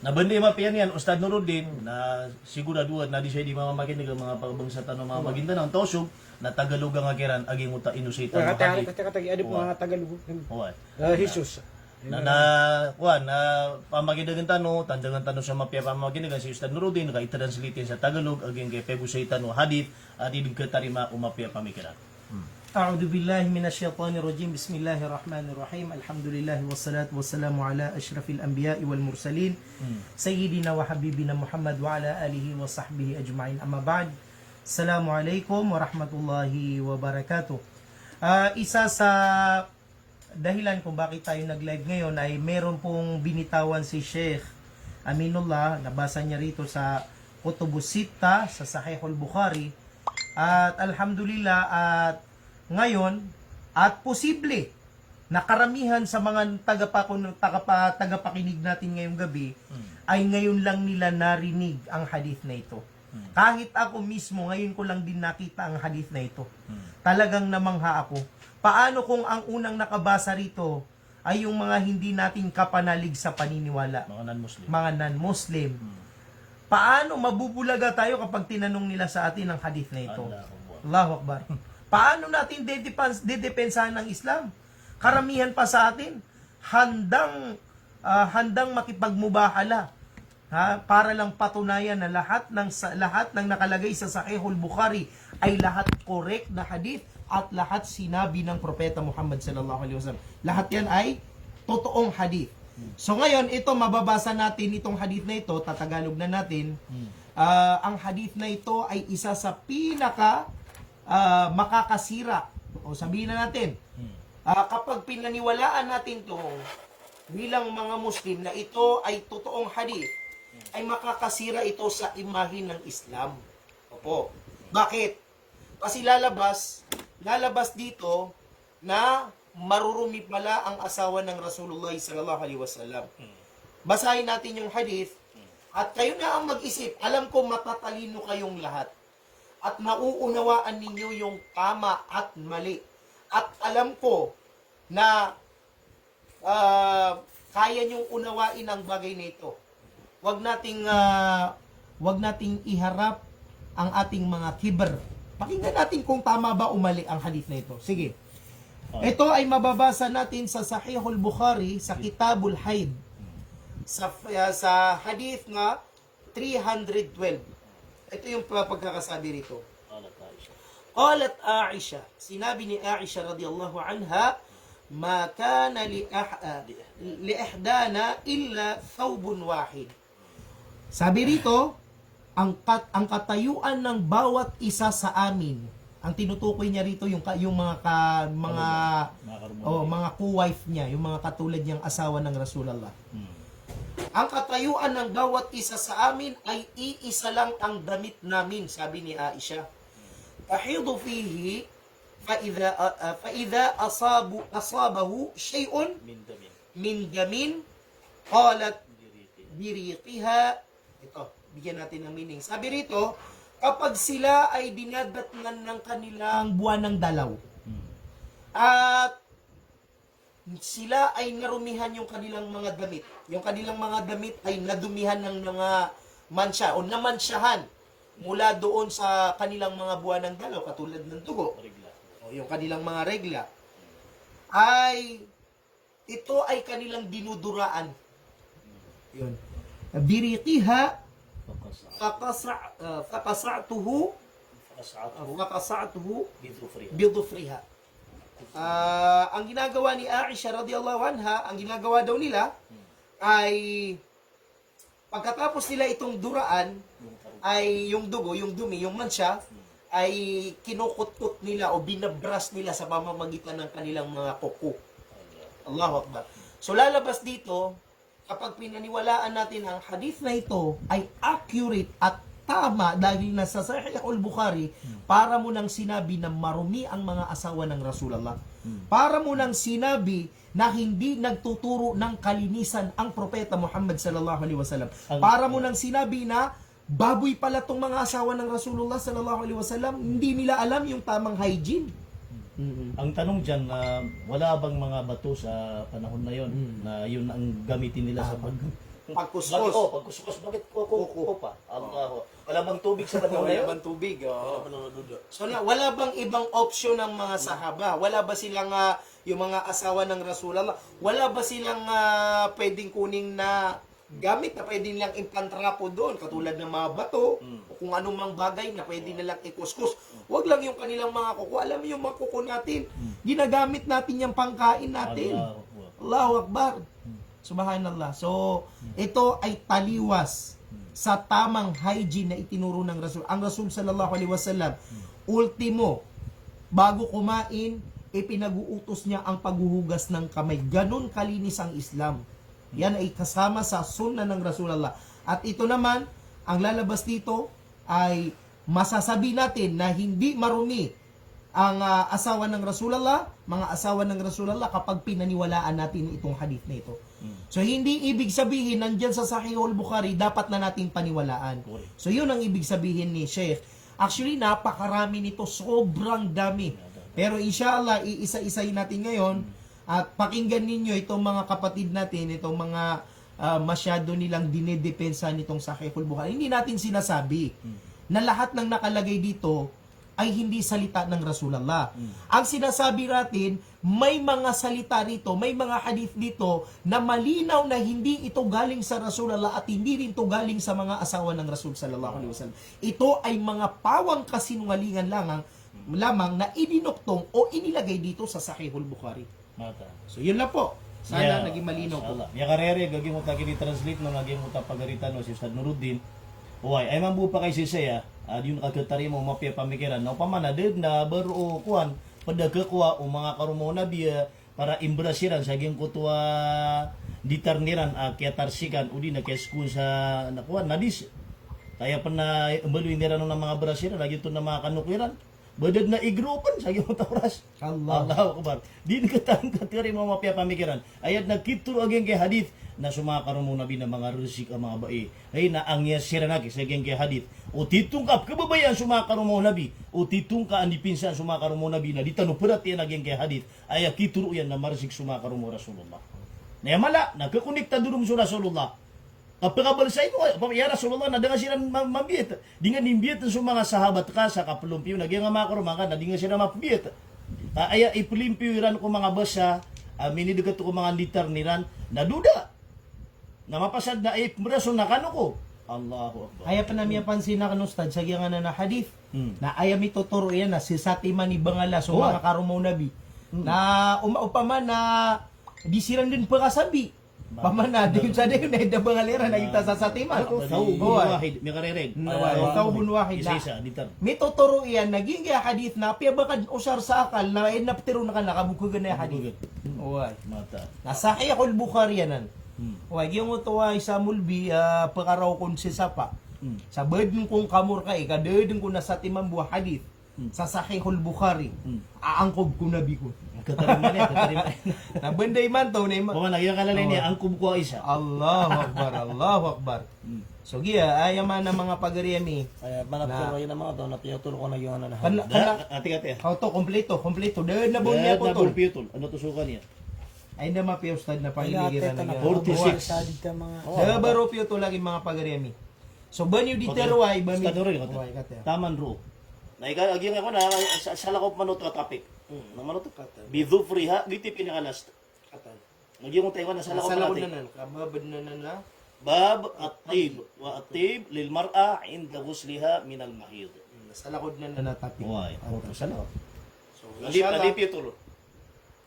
Nabandi mapian yan, Ustad Nuruddin, na siguraduhan na di siya di mamamakinig ang mga pagbangsatan ng mga Maguindanao, tosog, na Tagalog ang agiran, aging uta inusitan Wala ng hadith. kati adip mga Tagalog. Huwag. Jesus. Na pamagidagan tano, tandangan tano sa mapya pamagidagan si Ustad Nuruddin, naka-translate sa Tagalog, aging kay pegusaitan o hadith, at ibig katarima umapya pamikiran. أعوذ بالله من الشيطان الرجيم بسم الله الرحمن الرحيم الحمد لله والصلاة والسلام على أشرف الأنبياء والمرسلين سيدنا وحبيبنا محمد وعلى آله وصحبه أجمعين أما بعد السلام عليكم ورحمة الله وبركاته isa sa dahilan kung bakit tayo nag-live ngayon ay meron pong binitawan si Sheikh Aminullah, nabasa niya rito sa Kutubus Sitta sa Sahihul Bukhari at alhamdulillah at ngayon, at posible na karamihan sa mga tagapakinig natin ngayong gabi ay ngayon lang nila narinig ang hadith na ito. Kahit ako mismo, ngayon ko lang din nakita ang hadith na ito. Talagang namangha ako. Paano kung ang unang nakabasa rito ay yung mga hindi natin kapanalig sa paniniwala? Mga non-Muslim. Mga non-Muslim. Paano mabubulaga tayo kapag tinanong nila sa atin ang hadith na ito? Allahu Akbar. Paano natin dedepensahan ng Islam? Karamihan pa sa atin handang makipagmubahala para lang patunayan na lahat ng nakalagay sa Sahihul Bukhari ay lahat correct na hadith at lahat sinabi ng propeta Muhammad sallallahu alaihi wasallam. Lahat 'yan ay totoong hadith. So ngayon ito mababasa natin itong hadith na ito, tatagalog na natin. Ang hadith na ito ay isa sa pinaka makakasira o sabihin na natin kapag pinaniwalaan natin to bilang mga Muslim na ito ay totoong hadith ay makakasira ito sa imahe ng Islam. Opo. Bakit? Kasi lalabas dito na marurumi pala ang asawa ng Rasulullah sallallahu alaihi wasallam. Basahin natin yung hadith at kayo na ang mag-isip. Alam ko matatalino kayong lahat. At mauunawaan ninyo yung tama at mali. At alam ko na kaya nyong unawain ang bagay na ito. Wag nating iharap ang ating mga kibr. Pakinggan natin kung tama ba o mali ang hadith na ito. Sige. Ito ay mababasa natin sa Sahihul Bukhari sa Kitabul Haid. Sa hadith nga 312. Ito yung pagkakasabi rito. Qalat Aisha. Sinabi ni Aisha radiyallahu anha, ma kana li ihdana illa thawbun wahid. Sabi rito, ang katayuan ng bawat isa sa amin. Ang tinutukoy niya rito yung mga co-wife niya, yung mga katulad niyang asawa ng Rasulullah. Ang katayuan ng bawat isa sa amin ay iisa lang ang damit namin, sabi ni Aisha. Tahidu fihi fa idha asabahu shay'un min damin qalat biriqiha. Ito, bigyan natin ng meaning. Sabi rito, kapag sila ay dinadatnan ng kanilang buwan ng dalaw at sila ay narumihan yung kanilang mga damit. Yung kanilang mga damit ay nadumihan ng mga mansya o namansyahan mula doon sa kanilang mga buwan ng dalaw, katulad ng dugo. O yung kanilang mga regla. Ito ay kanilang dinuduraan. Yun. Biriqiha faqasa'tuhu bidufriha. Ang ginagawa ni Aisha radiyallahu anha, ang ginagawa daw nila ay pagkatapos nila itong duraan ay yung dugo, yung dumi, yung mansya ay kinukut-kut nila o binabras nila sa pamamagitan ng kanilang mga kuko. Allahu Akbar. So lalabas dito kapag pinaniwalaan natin ang hadith na ito ay accurate at tama dahil nasa Sahihul Bukhari, para mo nang sinabi na marumi ang mga asawa ng Rasulullah. Para mo nang sinabi na hindi nagtuturo ng kalinisan ang propeta Muhammad sallallahu alaihi wasallam. Para mo nang sinabi na baboy pala tong mga asawa ng Rasulullah sallallahu alaihi wasallam, hindi nila alam yung tamang hygiene. Ang tanong dyan, wala bang mga bato sa panahon na yon na yun ang gamitin nila sa Pagkuskus. Pagkuskus. Bakit kuko pa? Wala bang tubig sa panahon na Wala yun? bang tubig? So wala bang ibang option ng mga sahaba? Wala ba silang yung mga asawa ng Rasulullah? Wala ba silang pwedeng kuning na gamit na pwede nilang implantrapo doon, katulad ng mga bato, o kung anumang bagay na pwede nilang ikuskus. Huwag lang yung kanilang mga kuko. Alam mo yung mga kuko natin, ginagamit natin yung pangkain natin. Allahu Akbar. Subhanallah. So, ito ay taliwas sa tamang hygiene na itinuro ng Rasul. Ang Rasul sallallahu alaihi wasallam, ultimo, bago kumain, ipinag-uutos niya ang paghuhugas ng kamay. Ganon kalinis ang Islam. Yan ay kasama sa sunnah ng Rasulullah. At ito naman, ang lalabas dito ay masasabi natin na hindi marumi ang asawa ng Rasulullah, mga asawa ng Rasulullah kapag pinaniwalaan natin itong hadith na ito. So hindi ibig sabihin nandyan sa Sahihul Bukhari dapat na nating paniwalaan. So yun ang ibig sabihin ni Sheikh. Actually napakarami nito, sobrang dami. Pero inshallah iisa-isayin natin ngayon at pakinggan ninyo itong mga kapatid natin, itong mga masyado nilang dinedepensa nitong Sahihul Bukhari. Hindi natin sinasabi na lahat ng nakalagay dito ay hindi salita ng Rasulullah. Ang sinasabi natin, may mga salita dito, may mga hadith dito na malinaw na hindi ito galing sa Rasulullah at hindi rin ito galing sa mga asawa ng Rasul sallallahu alaihi wasallam. Ito ay mga pawang kasinungalingan lamang na idinuktong o inilagay dito sa Sahihul Bukhari. Mata. So yun lang po. Sana naging malinaw po. Ya karere gagi mo ta kini translate no gagi mo ta pagaritan no si Ustad Nuruddin. Uy, ay mambu pa kay si Saya. Yun kakatari mo mapya pamikiran. No pamana ded na baro kuan pada kuwa o mga karumo na biya para imbrasiran sa ging kutwa ditarniran kaya tarsikan udi na kay school sa nakuan nadis. Kaya pa na embaluin nila ng mga brasiran lagi to na mga kanukwiran. Badad na igrupan sa iyong oras. Allahu Akbar. Di katang katiri mo mapya pamikiran. Ayat nagkituro ageng kay hadith na sumakaroon mo nabi ng mga rusik ang mga bae. Ay na ang siranaki sa ageng kay hadith. O titungkap kababayan sumakaroon mo nabi. O titungka ang dipinsan sumakaroon mo nabi na ditano perat yan ageng kay hadith. Ay kituro yan na marsik sumakaroon mo Rasulullah. Nayamala, nagkakonekta durum sa Rasulullah. Kapag balsay mo, ya Rasulullah na dengan sila mabiyet. Di nga nimbiyet sa mga sahabat ka sa kapulumpiyo. Nagyang nga makarumang ka na di nga sila mabiyet. Aya ipulimpiyo ko mga basa, minidugat ko mga litar niran, na duda. Na mapasad na braso na kano ko. Allahu Akbar. Kaya pa namin pansin na kanustad sa nga na hadith na ayam ituturo yan na si Satiman ni Bangala so mga karumaw nabi. Na upaman na di silang din pagkasabi. Pamana, din sa din na bangalera na kita sa Satiman. Wahid, may karereg. Taubun wahid na. Isa, ditar. May tuturo yan, naging kaya hadith na, piya baka usar sa akal na naptiro na ka nakabukugan na hadith. Uway. Mata. Nasa Sahihul Bukhari yanan. Uway, yung ito ay sa mulbi, pagkaraw kong si Sapa. Sa badin kong kamur ka, kadadin ko na sa timang buah hadith. Sa Sahihul Bukhari. Aangkob ko nabi ko. Katariman yan. Na banday man to na Kung nagyang kalalay niya, ang kubko isa. Allahu Akbar, Allahu Akbar. So giya, ayaman ng mga pagariyami. Kaya manap ko ngayon ang mga to, na tinuturo ko na yung ano na. Ati-ati. To, kompleto. Dahil na buong niya po to. Ano tusukan niya? Ay na mapiyostad na pangiligiran na nga. 46. Dahil baro piyo to lagi mga pagariyami. So banyo di teruay, bami. Taman ro. Naigagyan ako na, sa lakop manuto topic. Nang manuto ka. Bidhufriha, gitip inakalas. Nagyong tayo na sa lakop natin. Kababad na. Bab at-tib wa at-tib lil mar'a inda ghusliha min al-mahid. Sa lakod na natapik. Why? Sa lakop. So, Hindi pitulo.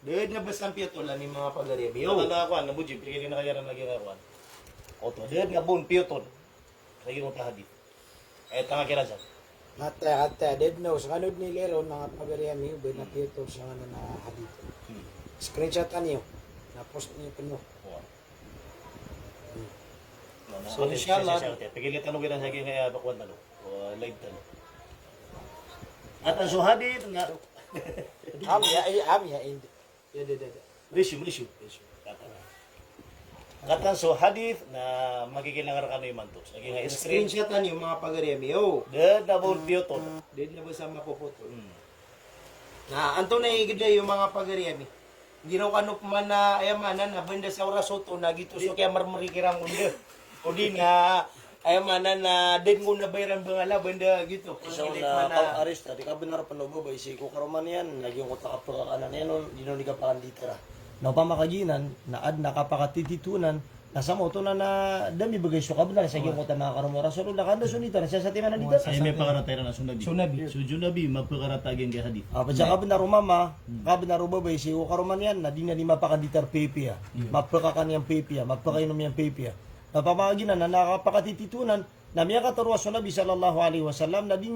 dahil na basta ang piyatola ni mga pagariyami. Yo, na ako na buji pili na kaya lagi ako. Oto, dahil nga bon piyotol. Lagi mo ta hadith. Ay tanga kira sa. At dead no, sa kanod ni Leron, mga pagariyami, ubay na piyotol siya nga na hadith. Screenshot niyo. Na-post niyo po. So inshallah, pigil kita tanong sa akin kaya bakwan talo. O live talo. At ang hadith nga Lisyu. Katan so hadith na magigilangar ka no imantos. Lagi nga Screenshot na niyo mga pagariyami. Oh. The double piyotol. Dahil na ba sa mapuputol? Na anto na igid yung mga pagariyami. giraw kanok man na ayamanan na benda sa orasoto na gituso kaya marmari kirang unde. O di nga ayamanan na din ko na bayran bangala benda gitu. So Kilik na man na- arista di ka benar panobo ba si ko karuman yan lagi ko ta kapra kanan yan dino ni ka pakanditera. Na pamakaginan na ad nakapakatititunan nasa moto na dami bagay so kabla sa gyud ko ta mga karumora so na kanda sunita na siya sa timan dito. Ay may pakaratay na sunabi. Sunabi. So junabi mapakaratagin kay hadith. Pa siya ka benar rumama, ka benar ba si ko karuman yan na di na di mapakanditer pepia. Mapaka kaniyang pepia, mapakainom yang pepia. Na pamakaginan na nakapakatititunan na miya katarwa sa Nabi sallallahu alaihi wasallam na din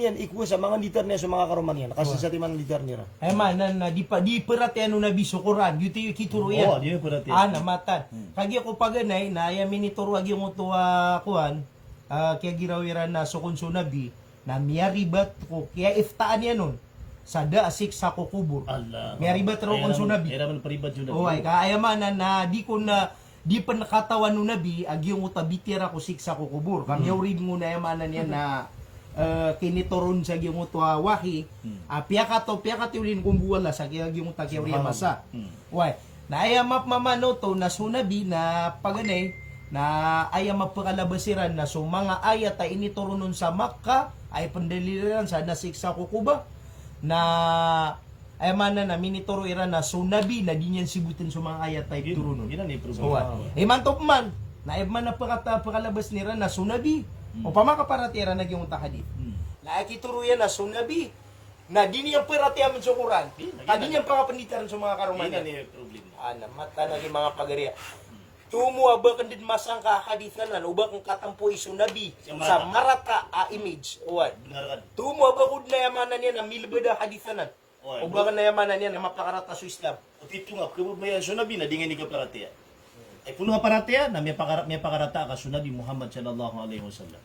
yan ikwa sa mga liter niya sa mga karumanian kasi sa timan liter niya. Ayamanan na di perhatian na bisukuran. Yuti kituro yan. Oo, di may perhatian. Namatan. Kagi ako paganay na ayamin ni Toro agi mo tuwa kuan kaya girawiran na sukon sunabi na miyaribat ko kaya iftaan yan nun sa asik sa kukubur. Allah. Miyaribat ro kon sunabi. Era man paribad junabi. Oy, kaayamanan na di pa nakatawan nun nabi agi yung utabitira ko sik sa kukubur. Kami urid mo na ayamanan yan na kinitoron sa gyung utwa wahi piakato ulin kung buwala sa gyung takyawriya masa. Oy, na ayamap mamano to na sunabi na paganay na ayamap pakalabasiran na so mga ayat ay initurunon sa Makkah ay pandaliran sa nasiksa kukuba na ayamana na minituro iran na sunabi na di niyan sibutin sa mga ayat ay turunon. Gina ni Owa. Mantop man na man na pakalabas nira na sunabi o pamakaparatira na yung tahadith. Na kituro yan na sunabi na di niyang paratiyan sa Quran. Kadi niyang pangapanitan sa mga karumanan. ni problema. Mata na yung mga pagariya. Tumu abakan din masang ka hadithan na ubak ang katampo sunabi sa marata image. Owan. Benar kan? Tumu abakod na yamanan yan na milbeda hadithanan. Ubakan na yamanan yan na mapakarata sa Islam. Ito nga, kababayan sunabi na di nga ni ka paratiya. Ay puno nga paratiya na may pakarata ka sunabi Muhammad sallallahu alaihi wasallam.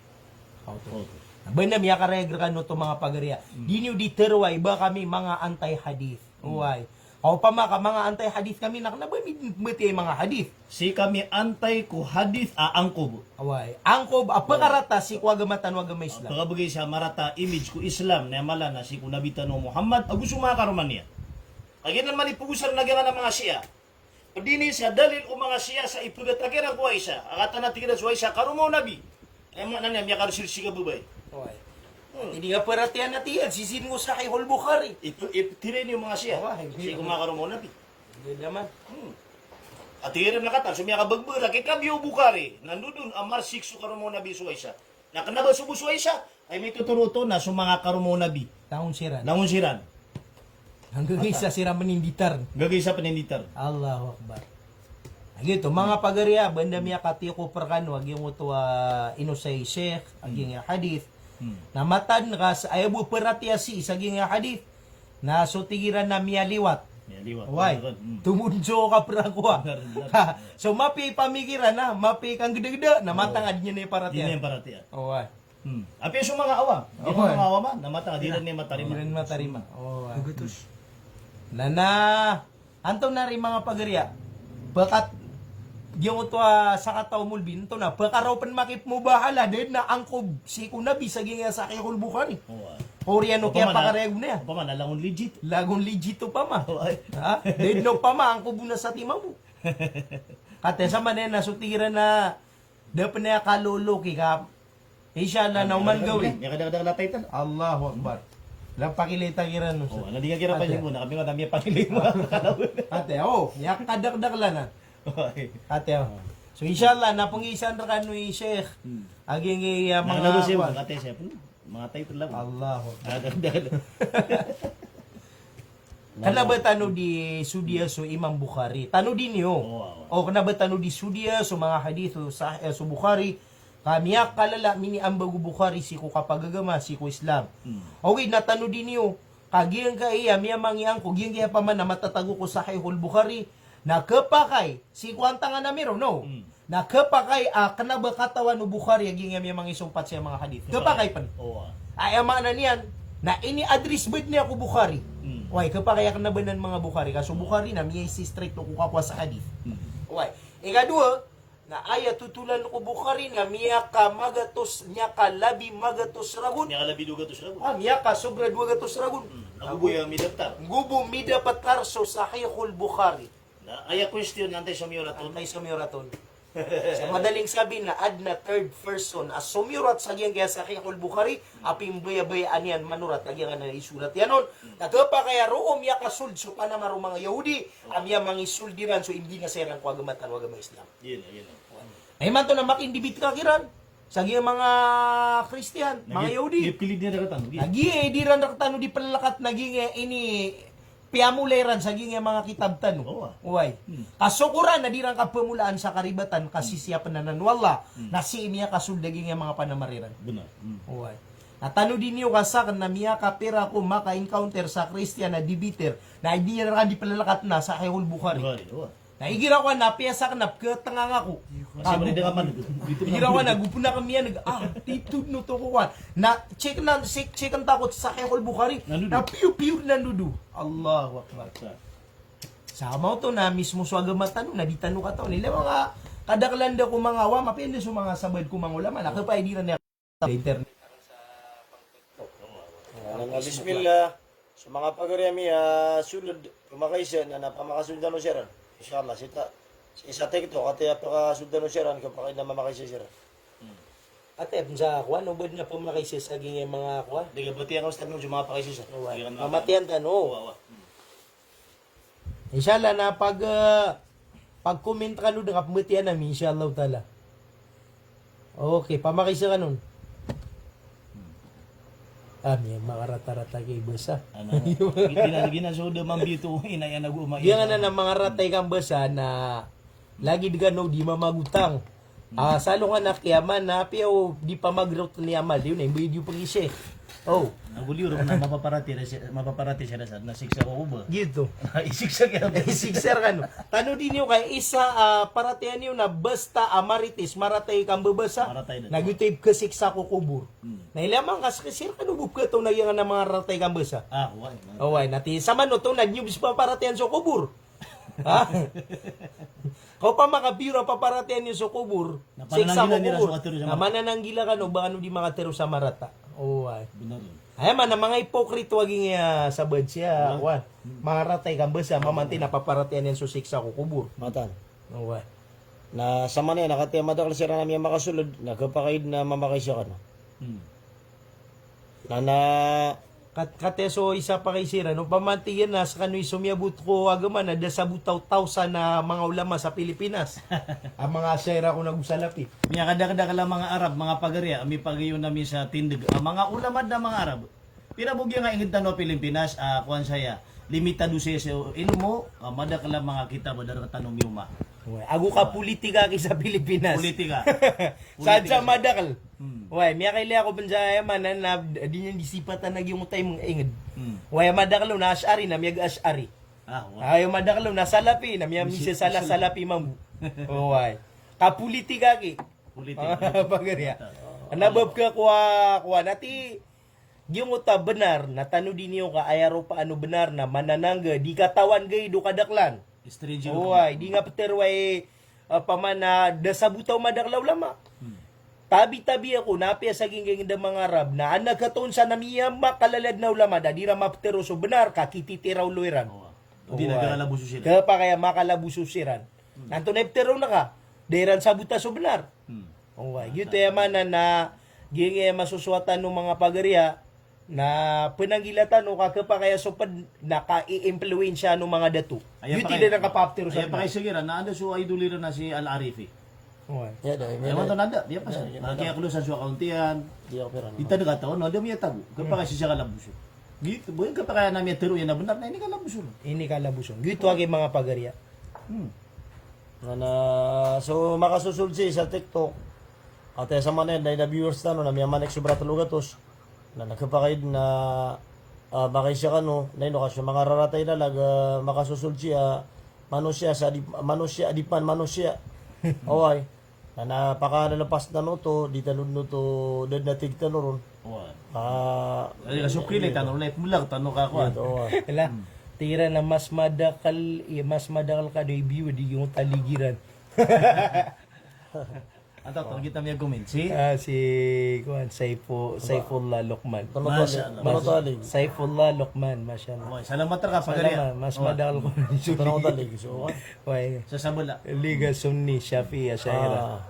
Banda miya karegra no to mga pagariya. Di niyo diterway ba kami mga anti-hadith. Uway. O pa mga anti-hadith kami naknabamiti mga hadith. Si kami antay ko hadith angkob. Away. Angkob apakarata si kwagamatan wagama Islam. Pagkabagay sa marata image ko Islam na mala na si kunabitan no Muhammad agus mga karuman niya. Kaya naman ipugusan na gana ng mga siya. Pagdini sa dalil o mga siya sa ipagatagira ko isa. Akata na tigil sa isa karumaw nabi. Ay mga nanay miya karusil siya bubay. Away. Hindi nga perhatian natin yan. Sisin mo sa kay Bukhari. Tire niyo mga siya. Si kumakarumaw nabi. Hindi naman. At tira na katan, sumiya ka bagbara, kay Kabyo Bukari, nandun amar 6 su karumaw nabi suway siya. Nakanaba subusuway siya, ay may tuturuto na sa mga karumaw nabi. Taon siran. Langon siran. Hanggang isa sira maninditar. Gagay sa paninditar. Allahu Akbar. Agito, mga pagariya, banda miya katiko perkano, agi mo to inosay sheikh, agi nga hadith, na matan ka sa ayabu peratiya si agi nga hadith, na so tigiran na miya liwat. Yan, liwa. Why? Tumunso ka prakwa. So mapi pamikiran na, mapi kang gede-gede, na matang adi niya na yung Di na paratiya. yung paratiya. Why? Api yung mga awam. Di Oo, mga awam, namata, di rin niya matarima. Hindi rin matarima. Na anto na rin mga pagariya, bakat yung ito sa kataw mulbin, ito na, pakaraw pan makip mo bahala, dahil na angkob, si kunabi, sa nga sa kay Bukhari. Koreano kaya pakarego na yan. Pa man, nalangon legit. Lagon legito pa ma. Ha? Dahil no pa ma, angkob na sa tima mo. Kate sa manen, nasutiran na, dapat na kalolo ka, inshallah na uman gawin. Yan kadang-kadang latay tan. Allahu Akbar. Lang pakilita kiran no. Oh, ano di ka kira pa yung muna, kami nga dami pangilay mo. Ate, yak kadakdak lang na. Ate, so inshallah napangisan ra kanu Sheikh. Aging Mga mga nagusin mo, kate siya. Mga title lang. Allahu Akbar. Ada. Kana ba tano di sudiya so Imam Bukhari? Tano din yo. O kana ba tano di sudiya so mga hadith sa Bukhari? Kamiya kalala mini ambagu Bukhari si ko kapagagama si ko Islam. Okay, natano din yo. Kagiyang kaya miya mangyang ko giyang kaya pa man na matatago ko sa Sahihul Bukhari na kapakay si kwanta nga na meron no. Na kapakay kana ba katawan no Bukhari giyang miya mangisumpat sa mga hadith. Kapakay pan. Oo. Ay ama na niyan na ini-address bid niya ko Bukhari. Oy, kapag kaya ka na ba ng mga Bukhari? Kaso Bukhari na, may si straight ko kakwa sa hadith. Oy, ikadua, na aya tutulan ko Bukhari nga miya ka magatos nya ka labi magatos ragun. Nya kala biduga to sa Miya ka sobra 200 ragun. Nagubuya mi daftar. Gubo mida patarso Sahihul Bukhari. Na aya question nantay sa miyo raton. May sumiraton. Sa madaling sabi na ad na third person as sumirat sa giyang kaya Sahihul Bukhari aping baya-bayaan yan manurat agyan na isulat yanon. Nagpa kaya room ya kasul so pa na maro mga Yahudi amya mga isuldiran so hindi na sayang ko agamatan wag mga Islam. Yun. Ay man to na makindibit ka kiran sa giyang mga Kristiyan, mga Yahudi. Gipilid niya rakatan. Nagi di ran rakatano di palalakat naging ini piamuleran sa giyang mga kitab tano. Uway. Kasukuran na dirang kapamulaan sa karibatan kasi siya panananwala na si imiya kasuldaging yung mga panamariran. Benar. Uway. Natano din niyo kasak na miya kapira ko maka-encounter sa Christian na dibiter na hindi na di palalakat na sa Sahihul Bukhari. Naigira ko na piyasa ka na katanga ko. Kasi man nga man dito. Igira ko na gupuna kami yan titud no to ko na check ang takot sa Sahihul Bukhari. Na piu na nudu. Allahu Akbar. Sama to na mismo sa agamatan na di tanong ka to nila mga kadaklan da ko mga wa mapende sa mga sabad ko mga ulama na kapay di ra niya internet. Bismillah. Sa mga pagariami, sulod, pumakaisa na napamakasundan no siya ron. Inshallah, isa TikTok, at apakasundan no siya ron, kapag na mamakaisa siya ron. Ate, sa kuha, no ba na pumakaysa sa gingay mga kuha? Di ka bati ang ustad mo mga pakaisa siya. Mamatiyan ka, no? Inshallah, na pag-comment ka nun, nakapamatiyan namin, inshallah tala. Okay, pamakaysa ka nun. May makarata-rata kay basa. Ginasoda man bito inaya nag-umay. Yan na ng mga ratay kang basa na lagi di gano di mamagutang. Salo nga nakiyaman na piyaw di pa mag-route ni Amal. Yun yung video pang isye. Oh. Naguliw rin na mapaparati siya na siksa ko ba? Gito. Isiksa kaya. Sikser ka no. Tano din nyo kay isa paratihan nyo na basta amaritis maratay kang babasa. Nag-youtube ka siksa ko kubur. Nailamang kasir ka nubub ka itong nagyangan ng mga ratay kang basa. Why? Why? Nati sa man no itong nag-news pa paratihan sa kubur. Ha? Kau pa makabiro pa paratihan nyo sa kubur. Siksa ko kubur. Manananggila ka no ba ano di makatero sa marata. Why? Ay man ang mga hipokrito waging sabad siya. Mga ratay kang basa mamanti na paparatihan yan sa siksa ko kubur. Matan. Why? Na sama na yan, nakatiyama daw kasi namin yung makasulod, nagkapakaid na mamakaisa ka no. Na Kateso isa pa kay sira no pamanti yan na sa kanoy sumyabot ko agaman na sa butaw-taw sa na mga ulama sa Pilipinas. Ang mga sera ko nagusalapi. Miya kada-kada lang mga Arab, mga pagarya, ami pagayon namin sa tindig. Ang mga ulamad na mga Arab. Pinabugyan nga ingid no Pilipinas, kuan saya. Limitado siya sa ilmo, madakala mga kita badar tanong yuma. Ago ka politika kay sa Pilipinas. Politika. Sadya madakal. Way, miya kay liya ko banjaya man na di niya disipatan nagyong tay mga inged. Way madakal na ashari na miyag ashari. Ay madakal na salapi na miya misa salapi mamu. Way. Ka politika ki. Politika. Pagariya. Anabab ka kuha nati yung uta benar na tano din niyo ka ayaro pa ano benar na mananangga di katawan gay do kadaklan. Stranger. Uy, di nga paterway pamana da sabutaw madaklaw lama. Tabi-tabi ako napia sa ginging da mga Arab na ang nagkataon sa namiya makalalad na ulama da di ra maptero so benar ka kititiraw luiran. Di nagkalabuso sila. Kaya pa kaya makalabuso siran. Nanto na iptero na ka. Dairan sabuta so benar. Uy, gito yaman na gingi masuswatan ng mga pagariya na penanggilatan o kakapa kaya sopad naka-i-impluensya ng mga dato. Yun hindi na nakapaptero sa Ayan pa kayo sigira, na ano so idolira na si Al-Arifi. ya dah. Ewan to nada, dia pa siya. Kaya kulo sa suwa kauntian. Dia operan. Dita na kataon, no, dia miya tago. Kapa kasi siya kalabuso. Gitu, boy, kapa kaya namin tiro yan na benar na ini kalabuso. Ini kalabuson. Gito agi mga pagariya. So makasusulsi sa TikTok. At sa manen na viewers na no na miya manek sobra tulugatos. Na nagkapakaid na bakay siya kano na ino kasi mga raratay na lag makasusul siya manusia adipan manusia away na napakalalapas na no to di tanod no to dead na tigtan no ron Ay kasukli na tanong ulit mulag tanong ka ko. Wala. Tira na mas madakal ka do view di yung taligiran. Anto target na miya comment si Si kuan Saifullah Luqman. Masya Saifullah Luqman, mashallah. Allah. Salamat ra ka pagariya. Salamat, mas madal ko ni Tanong dalig. So, Why? Sa sabula. Liga Sunni Shafi'i Ashaira.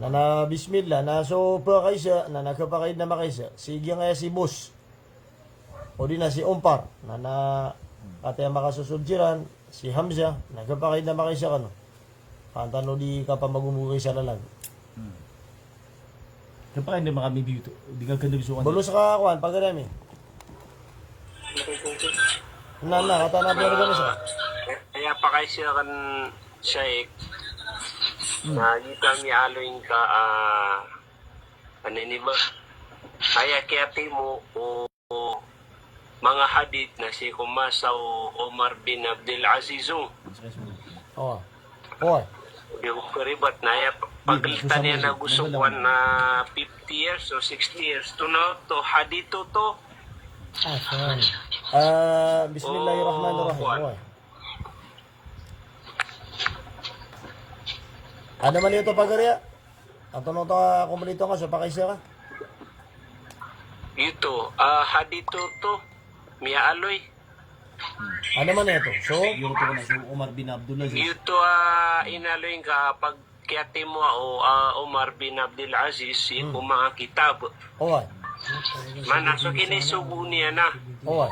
na bismillah, na so pa kayo siya, na nagkapakaid na makaisa. Sige nga si boss. O di na si Umpar, na kataya makasusudjiran, si Hamza, nagkapakaid na makaisa ka no. Kantano di ka pa magumugay sa lalag. Kapag hindi makami to, di ka kanagsukan. Bulos ka kuan, pagkarami. Kata na pero gano'n siya. Kaya pa kayo siya kan Sheikh na kita mi aloin ka ano ni ba kaya kaya mo o mga hadith na si Kumasa o Omar bin Abdul Aziz Oo. Oo. di ko karibat na ya paglitan niya na gusto ko na 50 years o 60 years to hadith to Bismillahirrahmanirrahim. Oo. Ano man ito pagkarya? Ang tanong to kumalito ka, so pakaisa ka? ito hadith to Mia Aloy Ano man ito? So, Yung to na si Omar bin Abdul Aziz. ito inaloy ka pag kiyate mo o Omar bin Abdul Aziz yung mga kitab oo. manaso kinisugo niya na Oo.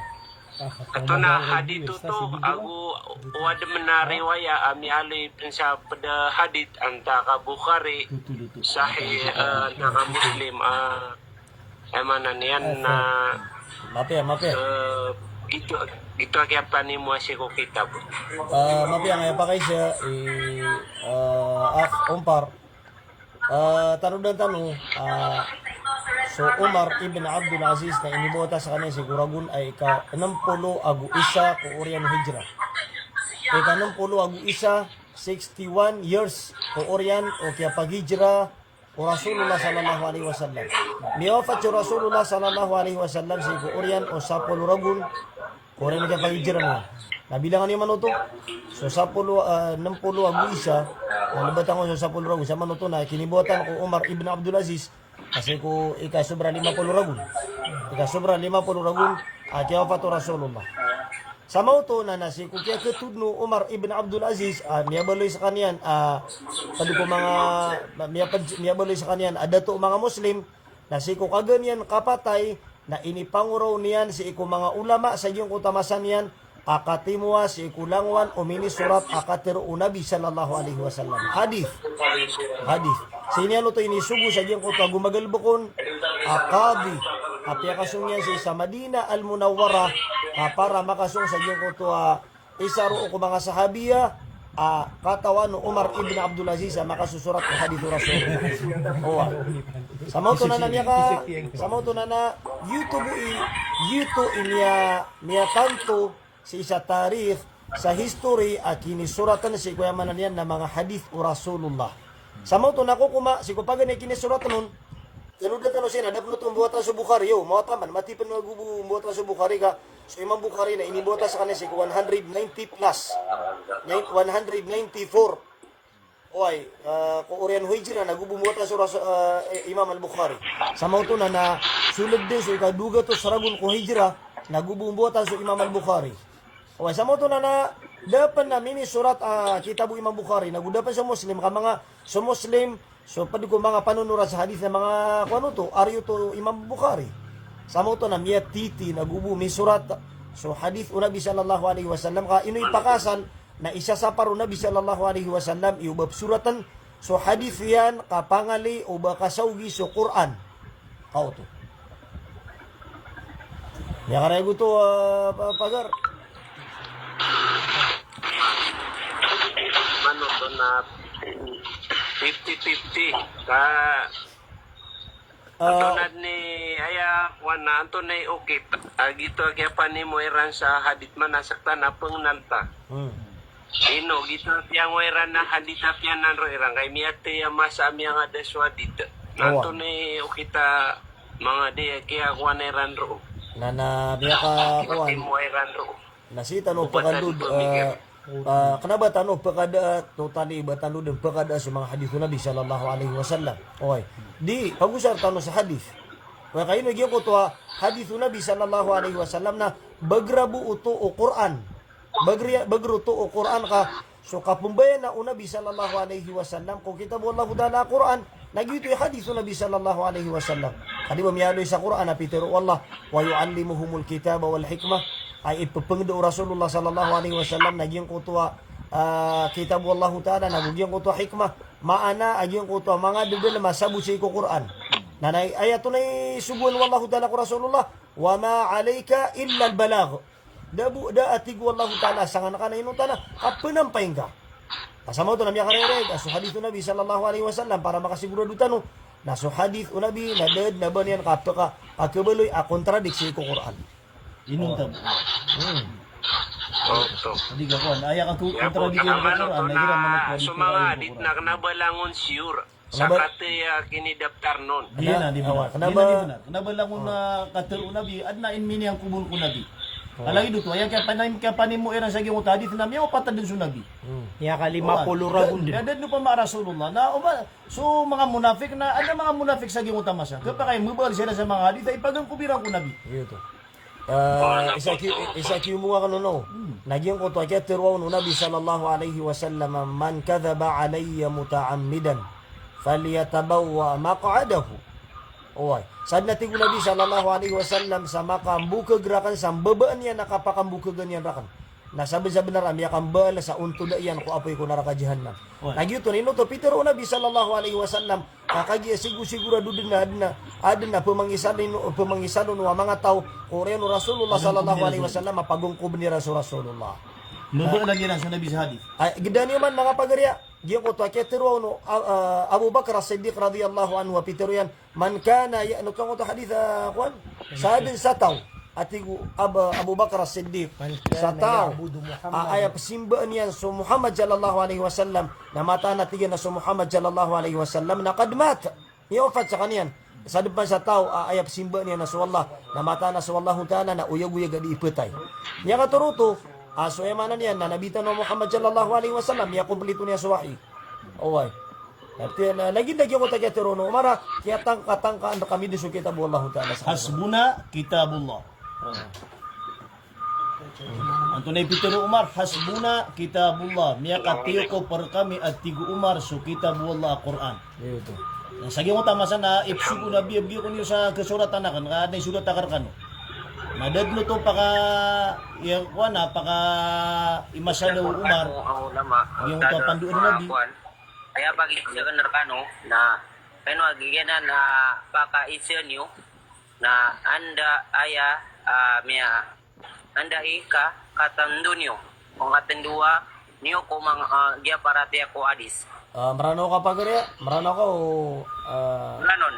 ato na hadith to agu wad man na riwaya ami aloy sa pada hadith anta ka Bukhari Luto. sahih naka Muslim emanan yan na Mapia. ito kaya pa ni mo si ko kitab Mapia ngayon pakaisa, Umpar. Tanong. So, Umar ibn Abdul Aziz na inibota sa kanya siguragun ay ika-60 agu isa ko Orian Hijra. Ika-60 agu isa, 61 years ko Orian o kaya pag-hijra o Rasulullah sallallahu alaihi wasallam. Miwafat si Rasulullah sallallahu alaihi wasallam si ko Orian o Sapol Ragun ko Orian kaya pag-hijra mo. Nabilangan niya manuto. So, 60 agu isa, nalabatan ko sa Sapol Ragun. Sa manuto na kinibutan ko Umar ibn Abdul Aziz kasi ko ika-sobra 50 ragun. Ika-sobra 50 ragun at yawafat Rasulullah. Sa mauto na nasi kung kaya ketudno Umar ibn Abdul Aziz miyabaloy sa kanyan tado ko mga miyabaloy sa kanyan adato mga Muslim nasi ko kaganyan kapatay na inipanguraw niyan si iku mga ulama sa iyong utamasan niyan akatimuwa si ikulangwan o minisurat akatiru Nabi sallallahu alaihi wasallam. Hadith. Sinyalo to inisugo sa iyong kuta gumagalbukon akadi apya kasong yan sa Madina al-Munawwara para makasong sa iyong kuta isaro ko mga sahabiya katawan no Umar ibn Abdul Aziz makasusurat ng hadith Rasulullah. Sa mauto na YouTube niya kanto sa isa tarikh sa history at kinisuratan si kuya manan yan na mga hadith o Rasulullah. Sa mauto na ko kuma si kupagan ni kinisuratan nun kanudlat ano siya nadap no itong buhatan sa Bukhari mga taman matipan buhatan sa Bukhari ka so Imam Bukhari na inibuhatan sa kanya si 190 plus 194 ko Orian Hijra nagubumuhatan sa Imam al-Bukhari. Sa mauto na sulod din so ikaduga to sa ragun ko Hijra nagubumuhatan sa Imam al-Bukhari. Sa mauto na dapat na mini surat kitabu Imam Bukhari nagudapan sa Muslim ka mga sa Muslim so pwede ko mga panunuran sa hadith na mga kuano to aryo to Imam Bukhari. Sa mauto na miya titi nagubu mi surat so hadith o Nabi sallallahu alaihi wasallam ka inoy pakasan na isa sa paro Nabi sallallahu alaihi wasallam iubab suratan so hadith yan kapangali o bakasawgi so Quran. Kao to. Ya karay ko to pagar. Mano to na 50-50 ka tunad ni aya wana anto na okay gito kaya pa ni mo iran sa hadith man nasaktan na pengnalta ino gito yang iran na hadith apyan nan ro iran kay miyate masa mi nga deswadid nanto ni kita mga de kaya kuan iran ro Na biya ka kuan mo iran ro nasita no pakandud Kenapa tanu perkada totali batanu dan perkada sa mga hadis Nabi sallallahu alaihi wasallam. Okay. Di pagusar tanu sa hadis. Wa kayo nagyan ko to hadis Nabi sallallahu alaihi wasallam na bagrabu utu o Quran. Bagru tu o Quran ka so kapumbayan na Nabi sallallahu alaihi wasallam kung kita mo Allah taala Quran nagito hadis Nabi sallallahu alaihi wasallam. Kadi ba miyaloy sa Quran na pitero Allah wa yuallimuhumul kitaba wal hikmah ay ipapengdo Rasulullah sallallahu alaihi wasallam nagyang kutua kitab Allah taala nagyang kutua hikmah maana agyang kutua mga dudel masabu sa Quran nanay ayato nay subun wallahu taala ko Rasulullah wa ma alayka illa al balagh dabu da atig wallahu taala sangan kana inutana kapenampay ka kasama to namya karereg asu hadith Nabi sallallahu alaihi wasallam para makasigurado tano na so hadith Nabi na ded na banian kapka akabeloy a kontradiksi ko Quran. Inong tab. Oto. Hindi ka ko. Aya ka Ya po, kontradikin ko kinamano Quran. to Nagira man na ako sumanga adit na kanabalangon siyur. Sa kate kinidaptar nun. Di na, di ba? Kenapa- Kenapa lang na kater Nabi adna in mini ang kubul ko Nabi. Alagi dito, aya kaya panim mo era sa gyud hadith na miyo patad din sa Nabi. Ya kalima pulo ragun din. Dadad no pa ma Rasulullah na so mga munafik na ada mga munafik sa gyud tamasa. Kapag mubal sila sa mga hadith ay pagang kubirang ko Nabi. Iyo to. Isa kiyo mga kanuno. Nagyang ko to kaya tiruaw no Nabi sallallahu alaihi wasallam man kadhaba alayya muta'ammidan falyatabawwa maq'adahu. Oy, sad na tigo Nabi sallallahu alaihi wasallam sa makambukag rakan sa babaan niya nakapakambukagan yan rakan. Nasabi sa benar am yakang bala sa unto da yan ko apoy ko naraka jahannam. Nagyuto nino to Peter o Nabi sallallahu alaihi wasallam kakagi sigurado din na adna pamangisano no mga tao Koreano Rasulullah sallallahu alaihi wasallam mapagungkob ni Rasulullah. Mubal lang yan sa Nabi sa hadith. Ay gidani man mga pagariya. Giyan ko to ketero no Abu Bakar As-Siddiq radhiyallahu anhu Peter yan man kana ya no to hadith kwan sabi sa tao atigu Abu Bakar As-Siddiq sa tao ay pasimbaan yan so Muhammad sallallahu alaihi wasallam na mata na tigan na so Muhammad sallallahu alaihi wasallam na kad mat yofat sa kaniyan sa depan sa tao ay pasimbaan yan na so Allah na mata na so Allah taala na uyag-uyag di ipetay niya katuruto so emanan yan na nabitan no Muhammad sallallahu alaihi wasallam ya kumpleto niya sa wahi oy at lagi ko taga terono mara kaya tangka ando kami disu kita bu Allah taala Hasbuna kitabullah. Antonay Pitero Umar, hasbuna kitabullah. Miya katiyo ko per kami at tigo Umar so kitabullah Quran. ito Sagi mo tamasan na ipsugo na biyo ko niyo sa kasuratan na kan na sulat takar kan. Madad no to paka yang kuana paka imasalo Umar. Yung to panduan Nabi. Kaya pag isa narkano na kano agigena na paka isyo niyo na anda aya miya anda ika katandu niyo kung katandua niyo ko mga gia parati ako adis marano ka pagariya marano ka o ganon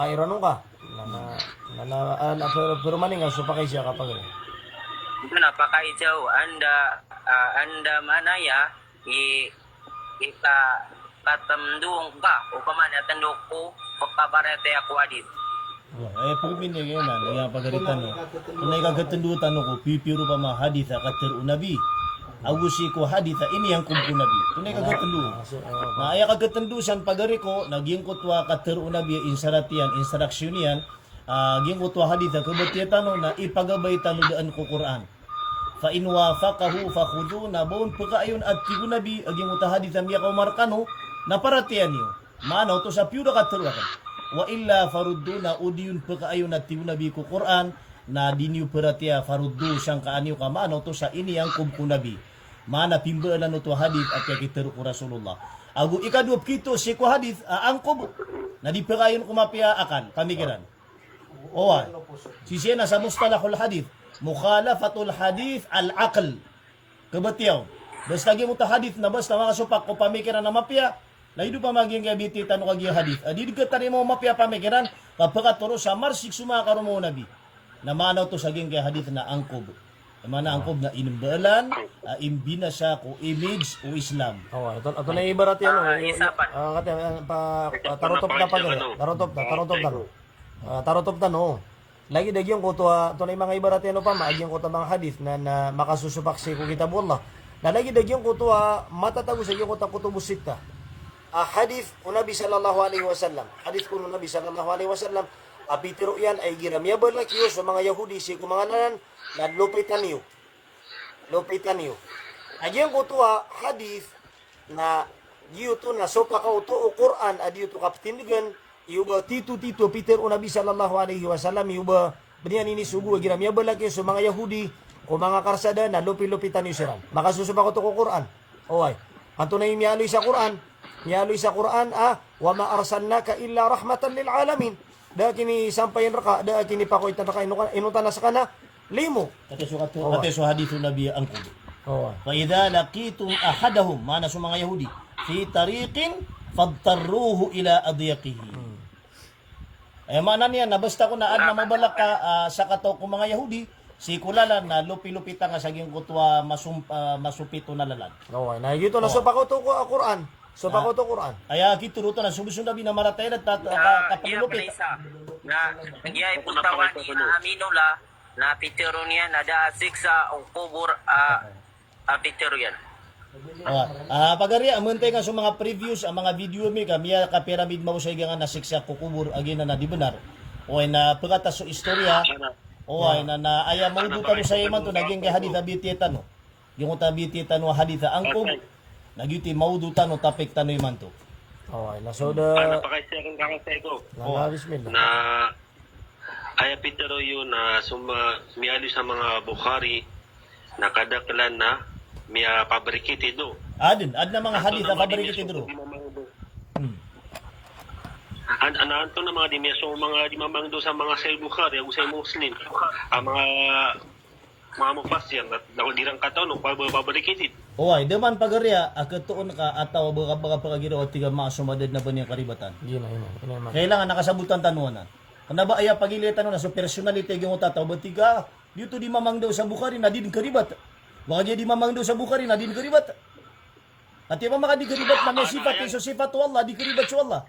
irano ka pero maning ka so pa kay siya ka pagariya ito na paka isyo anda manaya ika katandu ka o kamana tandu ko pagkaparati ako adis. Pagpin niya yan na pagaritan no. Kung nagagatundutan no ko pipiro pa mga hadith kater Nabi. Agusi ko hadith ini yang kumpu Nabi. Kung nagagatundu. Na aya kagatundusan pagari ko naging kutwa kater Nabi insaratian instruksyon ging kutwa hadith kabatiatan no na ipagabay tanudaan ko Quran. Fa in wafaqahu fakhudhu na baun pagkaayon at tigo Nabi aging uta hadith miya ka markano na paratian niyo. Mano to sa piura kater wa illa faruddu na udiyun pagkaayon at tigo Nabi ko Quran na dinyo paratia faruddu siyang kaaniyo ka mano to sa ini ang kumpu Nabi. Mana pimbaalan no to hadith at yakiteru ko Rasulullah. Agu ikadup kito si ko hadith angkob na di pagkaayon kumapia akan pamikiran. Owa. Sisiya na sa mustalahul hadith mukhalafatul hadith al-aql. Kabatiyaw. Basta gi mo ta hadith na basta makasupak ko pamikiran na mapya. Laido pa maging gabiti tanong kag hadith. Adi digatan mo mapya pamikiran kapag turo sa marsik sumaka mo Nabi. Na manaw to sa ging hadith na angkob. Mana angkob na inimbalan, imbina sa ko image o Islam. Ito na ibarat yan Isapan. tarotop na pagari tarotop na no. Lagi dagyan ko to na yung mga ibarat yan pa maagyan ko to mga hadith na makasusupak si ko kitabullah. Lalagi dagyong kuto matatago sa iyo kota kutubus sita. Hadith o Nabi sallallahu alaihi wasallam. Hadith ko Nabi sallallahu alaihi wasallam. Apitiro yan ay ginamyabal na kiyo sa mga Yahudi si kumanganan na lupitan niyo. Lupitan niyo. Agyong kuto hadith na yuto na sopa ka uto o Quran adi yuto kaptindigan yuba tito Peter o Nabi sallallahu alaihi wasallam yuba benian ini sugu ginamyabal na kiyo sa mga Yahudi o mga karsada na lupi-lupitan niyo siran. Makasusuba ko to ko Quran. Oy. Anto na yung miyaloy sa Quran. Miyaloy sa Quran wa ma arsalnaka illa rahmatan lil alamin. Da kini sampayan raka, da kini pakoy tanaka inutan na sa kana limo. Ate so hadithun Nabi angkod. Oh. Fa idza laqitum ahadahum mana sa mga Yahudi fi tariqin fadtarruhu ila adyaqihi. Ay mana niya nabasta ko na ad na mabalak ka sa kato ko mga Yahudi si kulala na lupi-lupita nga saging kutwa masupito na lalan. Oh, na gito na sopa ko to ko Quran. Sopa ko to Quran. Aya kituruto na subusun Nabi na maratay na kapalupit. Na nagyay puntawan ni na aminula na pitero niya na da siksa o kubur pitero yan. Pagari amuntay nga sa mga previews ang mga video mi kamiya ka pyramid mausay nga nasiksa kukubur agina na di benar. O na pagata so istorya o ay na aya maudutan sa iman to naging kay hadith abitietan no. Yung tabitietan no hadith angkog nagyuti maudutan no tapik tanoy man to. Oh, na so da Napakaisyakan ka sa ego. na bismillah. Na aya pitero yun na miyali sa mga Bukhari na kadaklan na miya pabrikiti do. Ad na mga hadith na paborito dro. Anto na mga dimyaso mga dimamang do sa mga Sahih Bukhari usay Muslim. Ang mga mufassir at dirang katon no pabrikiti. Oy, deman pagariya akatuon ka ataw baga pagagiro at tiga mga sumadad na ba niya karibatan. Ina man. Kailangan nakasabutan tanunan. Ano ba aya pagilitan no na so personality gyung tataw batiga dito di mamang daw sa Bukhari na din karibat. Baka di mamang daw sa Bukhari na din karibat. At yung mga di karibat na may sifat so sifat Allah di karibat so Allah.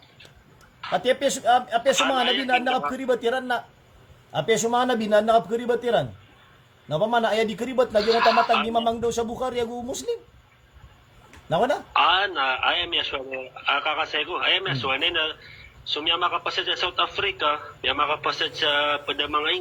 At apes mga nabi na nakapkaribat tiran na. Apes mga nabi na nakapkaribat tiran. Na pa man aya di karibat na gyung tamatag di mamang daw sa Bukhari agu Muslim. Nawa na? Na ayam ya suwane kakasego ayam ya suwane na sumya makapasad sa South Africa, ya makapasad sa Padamang